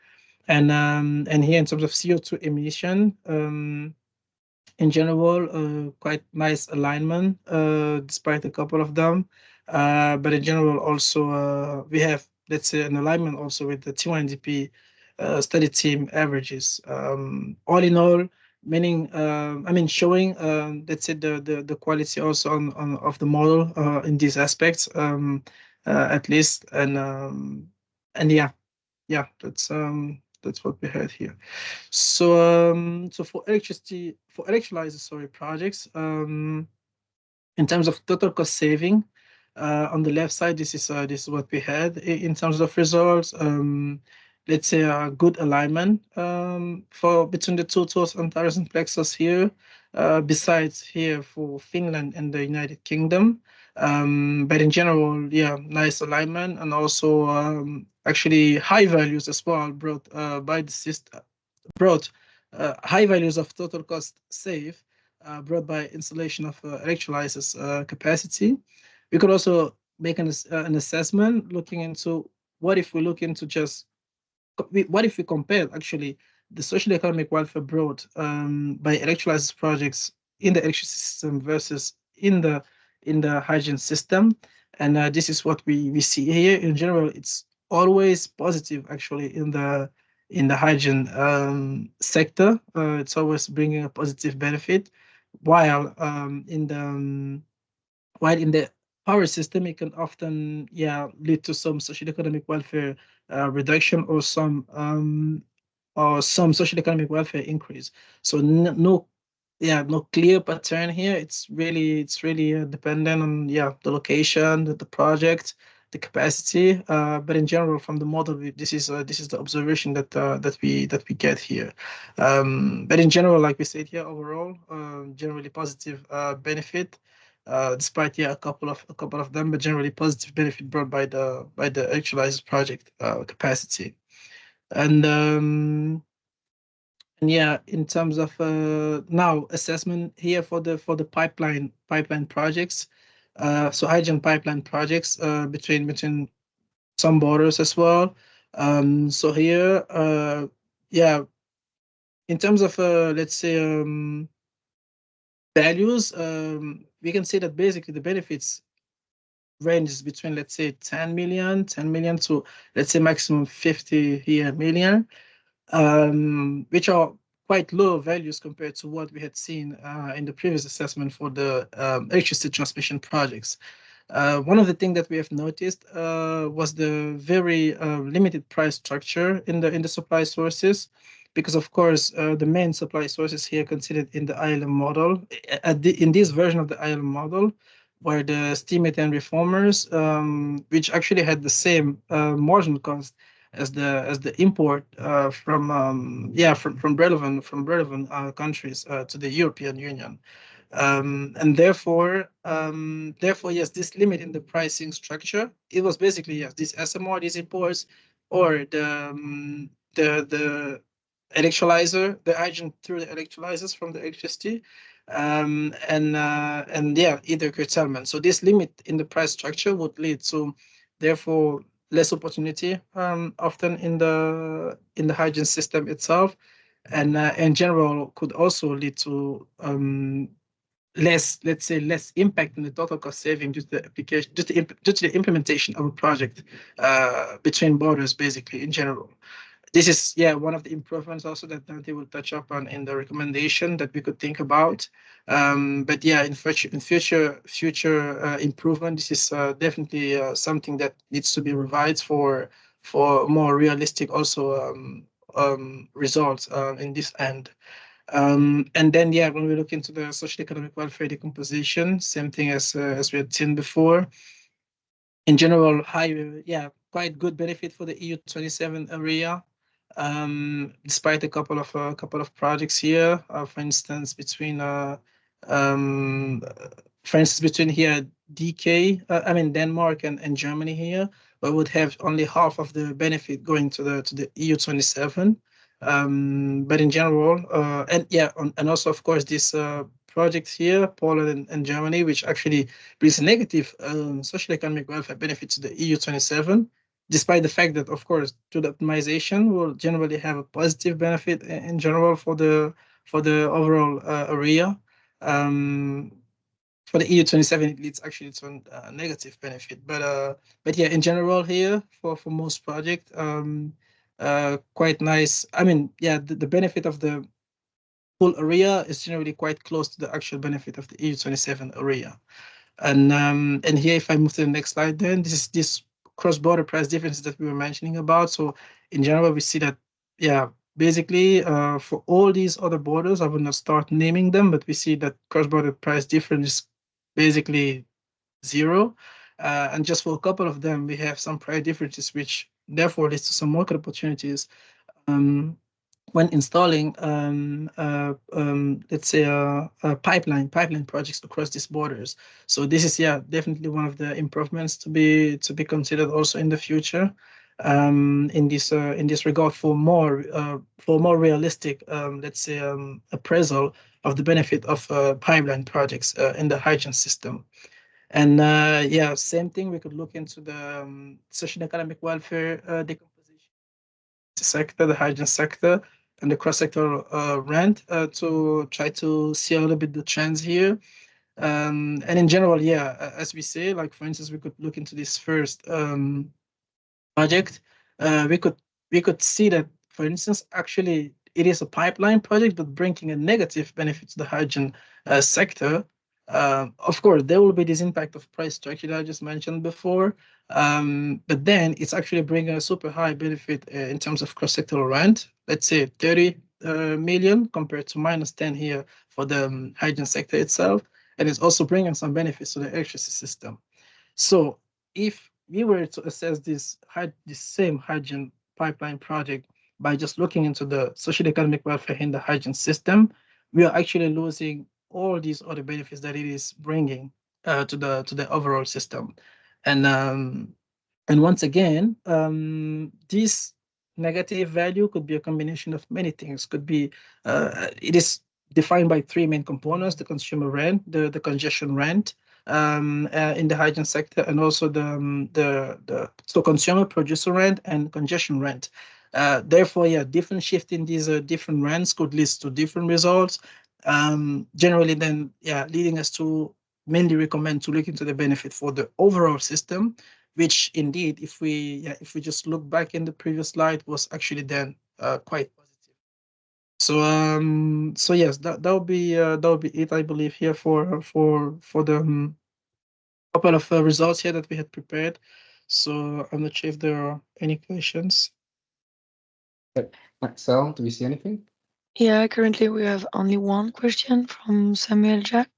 And here in terms of CO2 emission, in general, quite nice alignment despite a couple of them. But in general, also we have, let's say, an alignment also with the T1DP study team averages. All in all, meaning, showing, let's say, the quality also on of the model in these aspects, at least, and that's what we had here. So for electrolyzer projects, in terms of total cost saving, on the left side, this is what we had in terms of results. Let's say a good alignment for between the two tools, Antares and Plexus here. Besides here for Finland and the United Kingdom. But in general, nice alignment, and also actually high values as well brought by the system, high values of total cost save brought by installation of electrolyzers capacity. We could also make an assessment looking into what if we compare actually the social economic welfare brought by electrolysis projects in the electricity system versus in the hydrogen system. And this is what we see here. In general, it's always positive actually in the hydrogen sector. It's always bringing a positive benefit, while in the power system, it can often lead to some social economic welfare reduction, or some social economic welfare increase. So no clear pattern here. It's really dependent on the location, the project, the capacity. But in general, from the model, this is the observation that we get here. But in general, like we said here, overall, generally positive benefit. Despite a couple of them, but generally positive benefit brought by the electrolyzer project capacity. And in terms of now assessment here for the pipeline projects, so hydrogen pipeline projects between some borders as well. So here, in terms of let's say values, we can say that basically the benefits ranges between, let's say, 10 million to, let's say, maximum 50 million, which are quite low values compared to what we had seen in the previous assessment for the electricity transmission projects. One of the things that we have noticed was the very limited price structure in the supply sources, because of course the main supply sources here considered in the ILM model, in this version of the ILM model, were the steam methane reformers, which actually had the same marginal cost as the import from relevant countries to the European Union. And therefore, yes, this limit in the pricing structure, it was basically, yes, this SMR, these imports, or the electrolyzer, the agent through the electrolyzers from the electricity, and yeah, either curtailment. So this limit in the price structure would lead to, therefore, less opportunity often in the hydrogen system itself, and in general could also lead to less, let's say, less impact in the total cost saving due to the application, due to the implementation of a project between borders, basically, in general. This is, yeah, one of the improvements also that Dante will touch upon in the recommendation that we could think about. But yeah, in future improvement, this is definitely something that needs to be revised for more realistic also results in this end. And then, yeah, when we look into the social economic welfare decomposition, same thing as we had seen before. In general, quite good benefit for the EU27 area, despite a couple of projects here. For instance, between here DK, Denmark and Germany here, but would have only half of the benefit going to the EU27. But in general, and also of course this projects here, Poland and Germany, which actually brings negative social economic welfare benefits to the EU27, despite the fact that, of course, to the optimization will generally have a positive benefit in general for the overall area. For the EU27, it leads actually to a negative benefit, but yeah, in general here for most projects, quite nice. I mean, yeah, the benefit of the full area is generally quite close to the actual benefit of the EU27 area. And here, if I move to the next slide, then this is this cross-border price differences that we were mentioning about. So in general, we see that, yeah, basically for all these other borders, I will not start naming them, but we see that cross-border price difference is basically zero. And just for a couple of them, we have some price differences, which therefore leads to some market opportunities when installing, let's say, pipeline projects across these borders. So this is, yeah, definitely one of the improvements to be considered also in the future, in this regard, for more realistic, let's say, appraisal of the benefit of pipeline projects in the hydrogen system. And yeah, same thing, we could look into the social economic welfare decomposition sector, the hydrogen sector, and the cross-sector rent to try to see a little bit the trends here. And in general, yeah, as we say, like for instance, we could look into this first project. We could see that, for instance, actually it is a pipeline project, but bringing a negative benefit to the hydrogen sector. Of course, there will be this impact of price structure that I just mentioned before, but then it's actually bringing a super high benefit in terms of cross-sectoral rent. Let's say 30 million compared to -10 here for the hydrogen sector itself, and it's also bringing some benefits to the electricity system. So if we were to assess this same hydrogen pipeline project by just looking into the social economic welfare in the hydrogen system, we are actually losing all these other benefits that it is bringing to the overall system. And once again, this negative value could be a combination of many things. Could be it is defined by three main components: the consumer rent, the congestion rent, in the hydrogen sector, and also the consumer producer rent and congestion rent. Therefore, yeah, different shift in these different rents could lead to different results. Generally, then, yeah, leading us to mainly recommend to look into the benefit for the overall system, which indeed, if we just look back in the previous slide, was actually then quite positive. So yes, that would be it, I believe, here for the couple of results here that we had prepared. So I'm not sure if there are any questions.
Axel, do we see anything?
Yeah, currently we have only one question from Samuel Jack.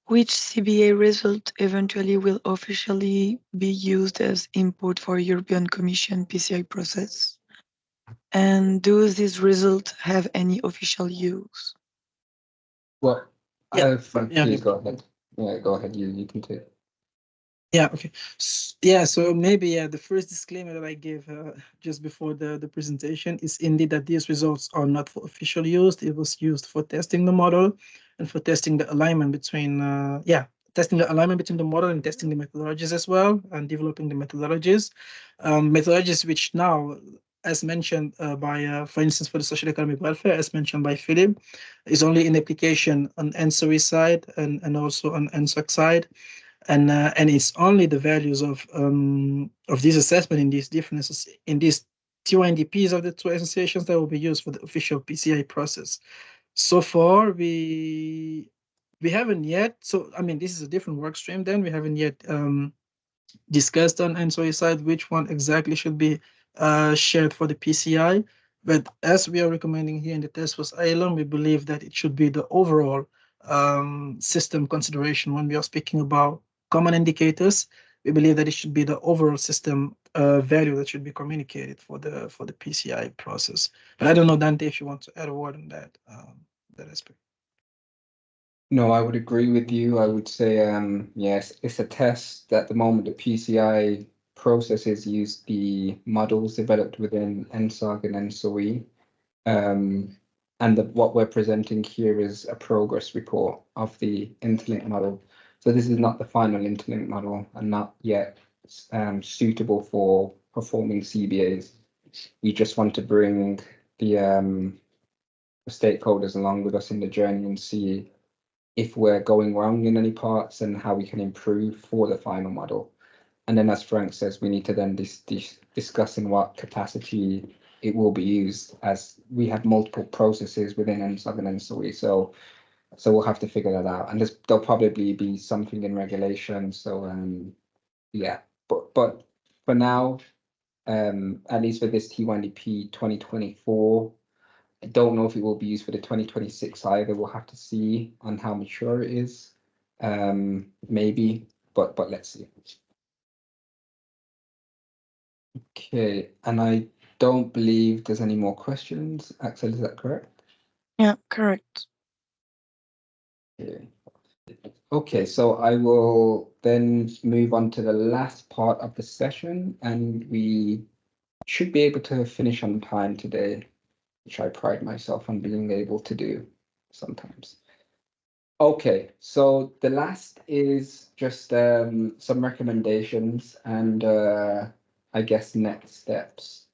Which CBA result eventually will officially be used as input for European Commission PCI process? And do these results have any official use?
Well,
Yeah.
Frank,
Yeah,
please
yeah.
go ahead. Yeah, go ahead. You can take.
Yeah, okay. Yeah, so maybe the first disclaimer that I gave just before the presentation is indeed that these results are not for official use. It was used for testing the model and for testing the alignment between, testing the alignment between the model and testing the methodologies as well and developing the methodologies. Methodologies which now, as mentioned by, for instance, for the social economic welfare, as mentioned by Philip, is only in application on ENTSO-E side and also on ENTSO-E side. And it's only the values of this assessment in these differences in these TYNDPs of the two associations that will be used for the official PCI process. So far, we haven't yet. So I mean, this is a different work stream. Then we haven't yet discussed on ENTSO-E side which one exactly should be shared for the PCI. But as we are recommending here in the task force ILM, we believe that it should be the overall system consideration when we are speaking about common indicators. We believe that it should be the overall system value that should be communicated for the PCI process. But I don't know, Dante, if you want to add a word on that aspect.
No, I would agree with you. I would say, yes, it's a test. At the moment, the PCI processes use the models developed within ENTSO-G and ENTSO-E. And what we're presenting here is a progress report of the interlink model. So this is not the final interlink model and not yet suitable for performing CBAs. We just want to bring the stakeholders along with us in the journey and see if we're going wrong in any parts and how we can improve for the final model. And then, as Frank says, we need to then discuss in what capacity it will be used, as we have multiple processes within ENTSO-G and ENTSO-E. So we'll have to figure that out. And there'll probably be something in regulation. So yeah, but for now, at least for this TYNDP 2024, I don't know if it will be used for the 2026 either. We'll have to see on how mature it is. Maybe, but let's see. Okay, and I don't believe there's any more questions. Axel, is that correct?
Yeah, correct.
Okay. Okay, so I will then move on to the last part of the session, and we should be able to finish on time today, which I pride myself on being able to do sometimes. Okay, so the last is just some recommendations and I guess next steps.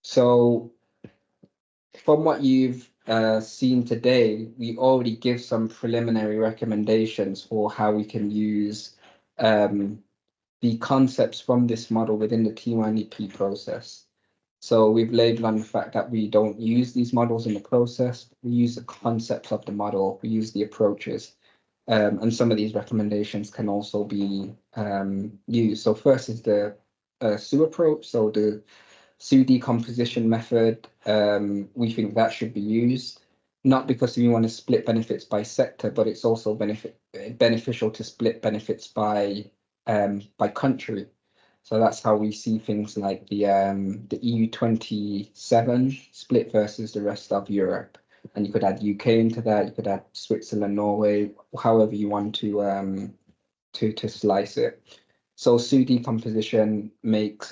So from what you've seen today, we already give some preliminary recommendations for how we can use the concepts from this model within the TYNDP process. So we've labeled on the fact that we don't use these models in the process. We use the concepts of the model. We use the approaches. And some of these recommendations can also be used. So first is the SU approach. So the SU decomposition method, we think that should be used, not because we want to split benefits by sector, but it's also beneficial to split benefits by country. So that's how we see things like the EU27 split versus the rest of Europe. And you could add UK into that. You could add Switzerland, Norway, however you want to slice it. So SU decomposition makes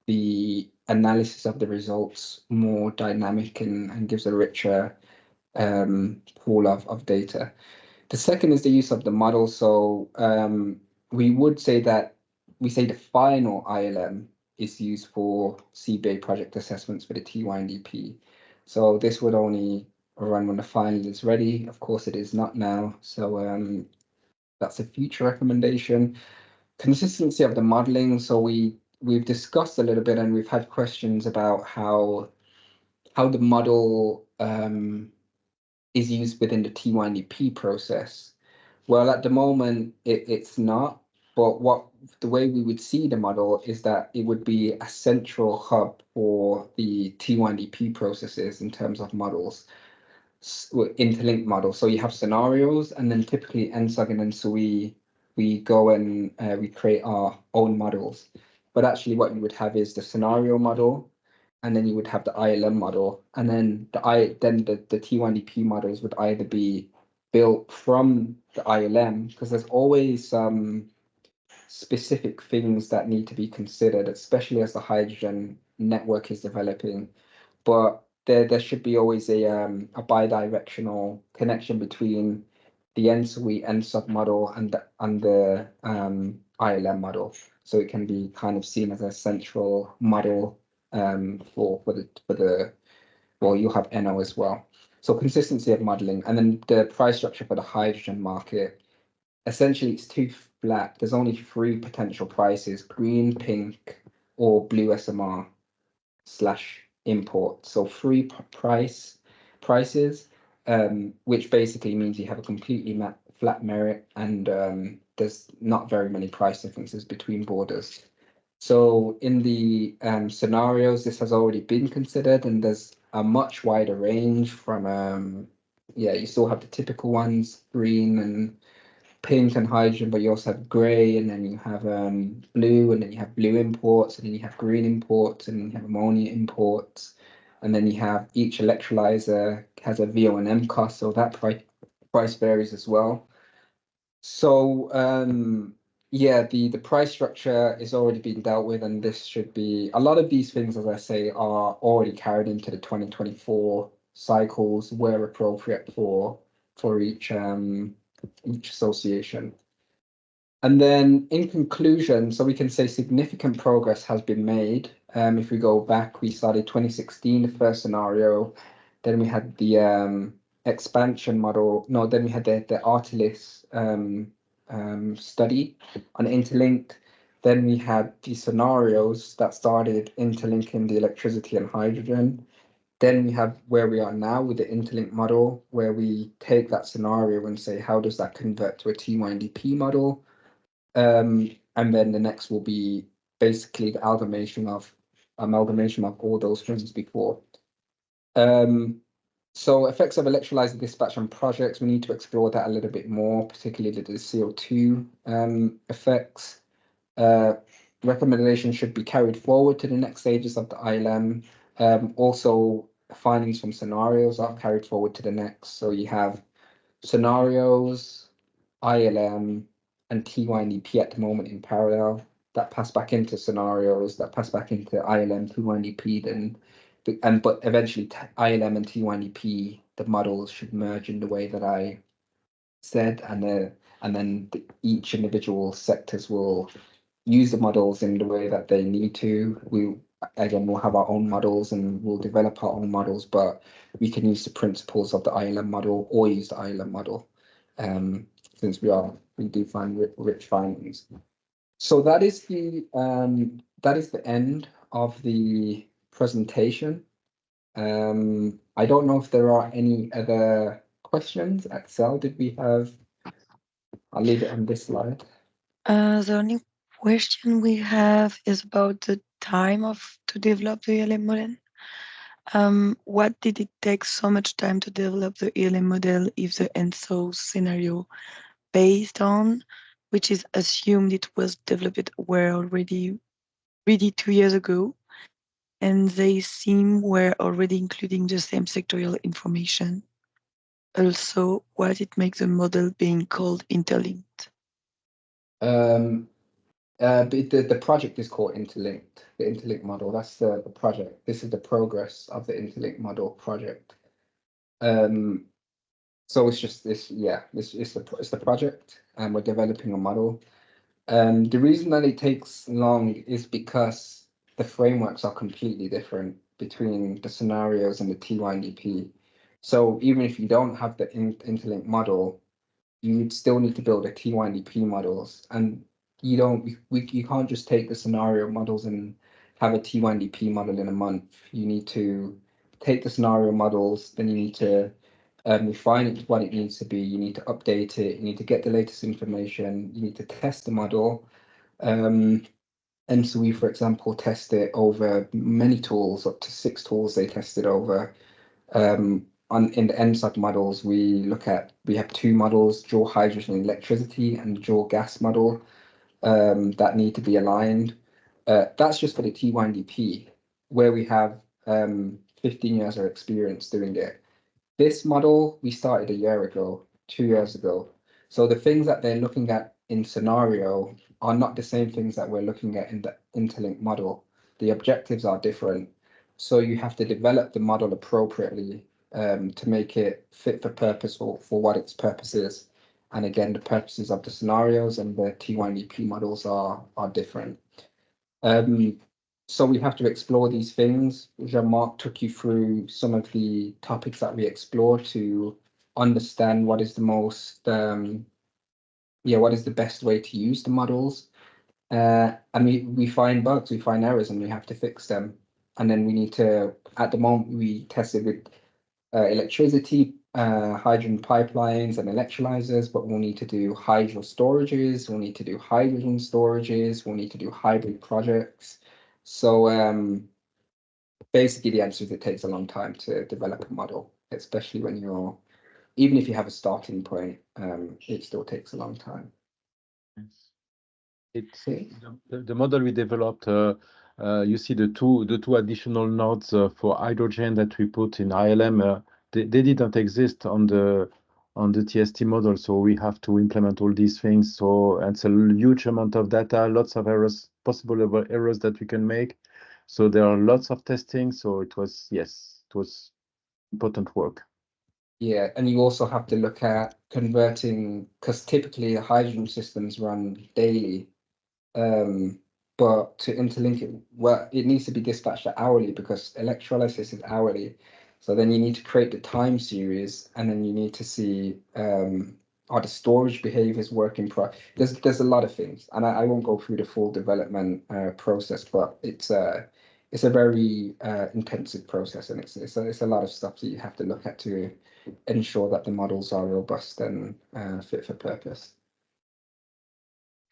the analysis of the results more dynamic and gives a richer pool of data. The second is the use of the model. So we would say that we say the final ILM is used for CBA project assessments for the TYNDP. So this would only run when the final is ready. Of course, it is not now. So that's a future recommendation. Consistency of the modeling. So we've discussed a little bit and we've had questions about how the model is used within the TYNDP process. Well, at the moment, it's not. But the way we would see the model is that it would be a central hub for the TYNDP processes in terms of models, interlinked models. So you have scenarios, and then typically ENTSO-G and ENTSO-E, we go and we create our own models. But actually what you would have is the scenario model, and then you would have the ILM model, and then the TYNDP models would either be built from the ILM, because there's always some specific things that need to be considered, especially as the hydrogen network is developing. But there should be always a bidirectional connection between the ENTSO-E ENTSO model and the ILM model, so it can be kind of seen as a central model for the well, you'll have NO as well. So consistency of modeling, and then the price structure for the hydrogen market. Essentially, it's too flat. There's only 3 potential prices: green, pink, or blue SMR / import. So 3 prices, which basically means you have a completely flat merit, and there's not very many price differences between borders. So in the scenarios, this has already been considered, and there's a much wider range from, yeah, you still have the typical ones, green and pink and hydrogen, but you also have gray, and then you have blue, and then you have blue imports, and then you have green imports, and then you have ammonia imports, and then you have each electrolyzer has a VO&M cost, so that price varies as well. So yeah, the price structure is already being dealt with, and this should be a lot of these things, as I say, are already carried into the 2024 cycles where appropriate for each association. And then in conclusion, so we can say significant progress has been made. If we go back, we started 2016, the first scenario, then we had the expansion model. No, then we had the Artelis study on interlinked. Then we had the scenarios that started interlinking the electricity and hydrogen. Then we have where we are now with the interlink model, where we take that scenario and say, how does that convert to a TYNDP model? And then the next will be basically the amalgamation of all those things before. So effects of electrolyzer dispatch on projects, we need to explore that a little bit more, particularly the CO2 effects. Recommendations should be carried forward to the next stages of the ILM. Also, findings from scenarios are carried forward to the next. So you have scenarios, ILM, and TYNDP at the moment in parallel. That pass back into scenarios, that pass back into ILM, TYNDP, but eventually ILM and TYNDP, the models should merge in the way that I said, and then each individual sectors will use the models in the way that they need to. We'll have our own models and we'll develop our own models, but we can use the principles of the ILM model or use the ILM model, since we do find rich findings. So that is the end of the presentation. I don't know if there are any other questions. Axel, did we have? I'll leave it on this slide.
The only question we have is about the time to develop the ELM model. What did it take so much time to develop the ELM model if the ENTSO scenario based on, which is assumed it was developed, were already ready 2 years ago, and they seem were already including the same sectorial information? Also, what it makes the model being called interlinked?
But the project is called interlinked. The interlinked model. That's the project. This is the progress of the interlinked model project. So it's just this. Yeah, it's the project, and we're developing a model. The reason that it takes long is because the frameworks are completely different between the scenarios and the TYNDP. So even if you don't have the interlinked model, you still need to build a TYNDP models, and you can't just take the scenario models and have a TYNDP model in a month. You need to take the scenario models, then you need to refine it to what it needs to be. You need to update it. You need to get the latest information. You need to test the model. ENTSO-E, for example, test it over many tools, up to 6 tools they tested over. In the ENTSO models, we have 2 models, dual hydrogen and electricity and dual gas model, that need to be aligned. That's just for the TYNDP, where we have 15 years of experience doing it. This model we started a year ago, 2 years ago. So the things that they're looking at in scenario are not the same things that we're looking at in the interlink model. The objectives are different. So you have to develop the model appropriately to make it fit for purpose for what its purpose is. And again, the purposes of the scenarios and the T1EP models are different. So we have to explore these things. Jean-Marc took you through some of the topics that we explore to understand what is the most, what is the best way to use the models. And we find bugs, we find errors, and we have to fix them. And then we need to, at the moment, we tested with electricity, hydrogen pipelines and electrolyzers, but we'll need to do hydro storages, we'll need to do hydrogen storages, we'll need to do hybrid projects. So basically the answer is it takes a long time to develop a model, especially when even if you have a starting point, it still takes a long time.
Yes. It's the model we developed. You see the two additional nodes for hydrogen that we put in ILM. They didn't exist on the TST model, so we have to implement all these things. So it's a huge amount of data, lots of errors, possible errors that we can make. So there are lots of testing. So it was important work.
Yeah, and you also have to look at converting, because typically the hydrogen systems run daily. But to interlink it, well, it needs to be dispatched hourly because electrolysis is hourly. So then you need to create the time series, and then you need to see are the storage behaviors working There's a lot of things, and I won't go through the full development process, but it's a very intensive process, and it's a lot of stuff that you have to look at to ensure that the models are robust and fit for purpose.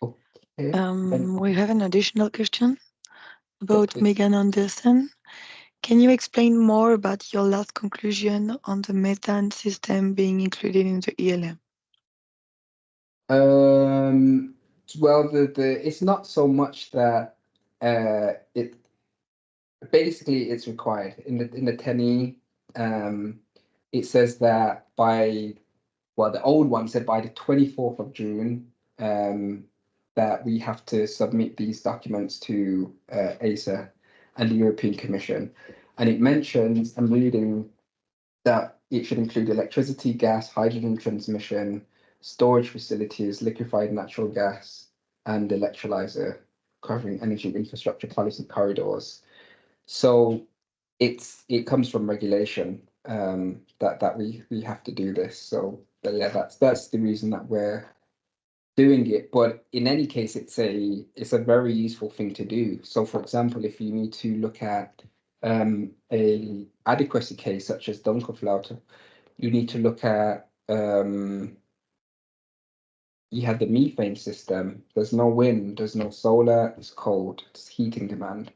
Okay.
We have an additional question about Megan Anderson. Can you explain more about your last conclusion on the methane system being included in the ELM?
Well, it's not so much that it basically it's required in the 10E. It says that the old one said by the 24th of June that we have to submit these documents to ACER and the European Commission, and it mentions, I'm reading, that it should include electricity, gas, hydrogen transmission, storage facilities, liquefied natural gas, and electrolyzer, covering energy infrastructure policy corridors. So it comes from regulation that we have to do this. So yeah, that's the reason that we're doing it. But in any case, it's a very useful thing to do. So for example, if you need to look at a adequacy case such as Dunkelflaute, you need to look at you have the methane system. There's no wind, there's no solar, it's cold, it's heating demand.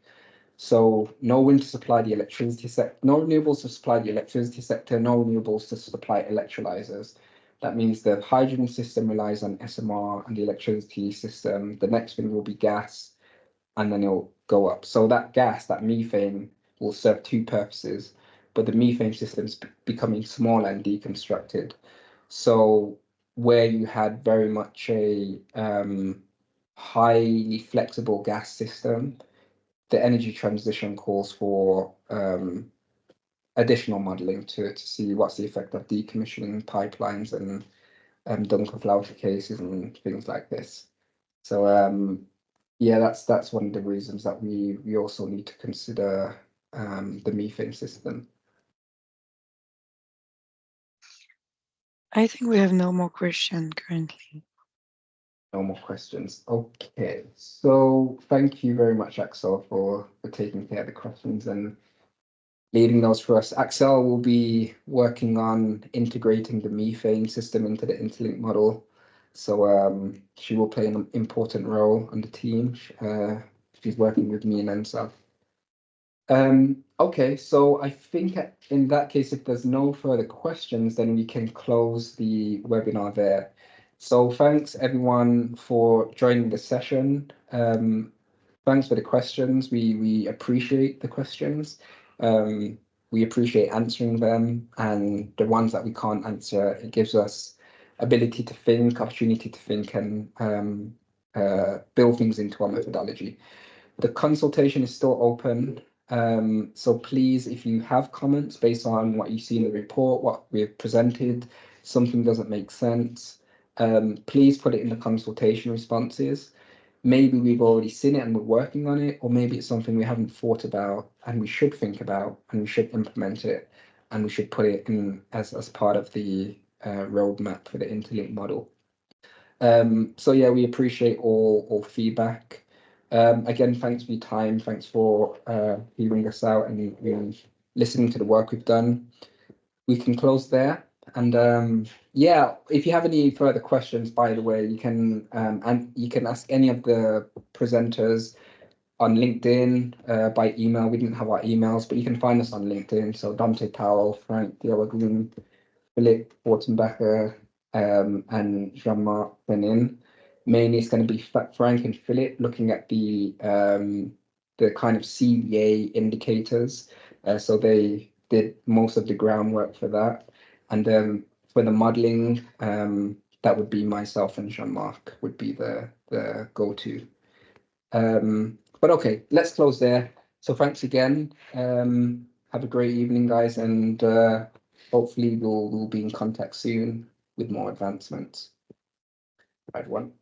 So no wind to supply the electricity sector, no renewables to supply the electricity sector, no renewables to supply electrolyzers. That means the hydrogen system relies on SMR and the electricity system. The next thing will be gas, and then it'll go up. So that gas, that methane, will serve two purposes, but the methane system's becoming smaller and deconstructed. So where you had very much a highly flexible gas system, the energy transition calls for additional modeling to see what's the effect of decommissioning pipelines and Dunkelflaute cases and things like this. So yeah, that's one of the reasons that we also need to consider the methane system.
I think we have no more questions currently.
No more questions. Okay, so thank you very much, Axel, for taking care of the questions and leading those for us. Axel will be working on integrating the methane system into the interlink model. So she will play an important role on the team. She's working with me and ENTSO. Okay, so I think in that case, if there's no further questions, then we can close the webinar there. So thanks everyone for joining the session. Thanks for the questions. We appreciate the questions. We appreciate answering them, and the ones that we can't answer, it gives us ability to think, opportunity to think, and build things into our methodology. The consultation is still open. So please, if you have comments based on what you see in the report, what we've presented, something doesn't make sense, please put it in the consultation responses. Maybe we've already seen it and we're working on it, or maybe it's something we haven't thought about and we should think about and we should implement it and we should put it in as part of the roadmap for the interlink model. So yeah, we appreciate all feedback. Again, thanks for your time. Thanks for hearing us out and listening to the work we've done. We can close there. And yeah, if you have any further questions, by the way, you can ask any of the presenters on LinkedIn, by email. We didn't have our emails, but you can find us on LinkedIn. So Dante Powell, Frank Diawagin, Philip Fortenbacher, and Jean-Marc Benin. Mainly it's going to be Frank and Philip looking at the kind of CVA indicators. So they did most of the groundwork for that. And for the modeling, that would be myself and Jean-Marc would be the go-to. But okay, let's close there. So thanks again. Have a great evening, guys, and hopefully we'll be in contact soon with more advancements. Bye, everyone.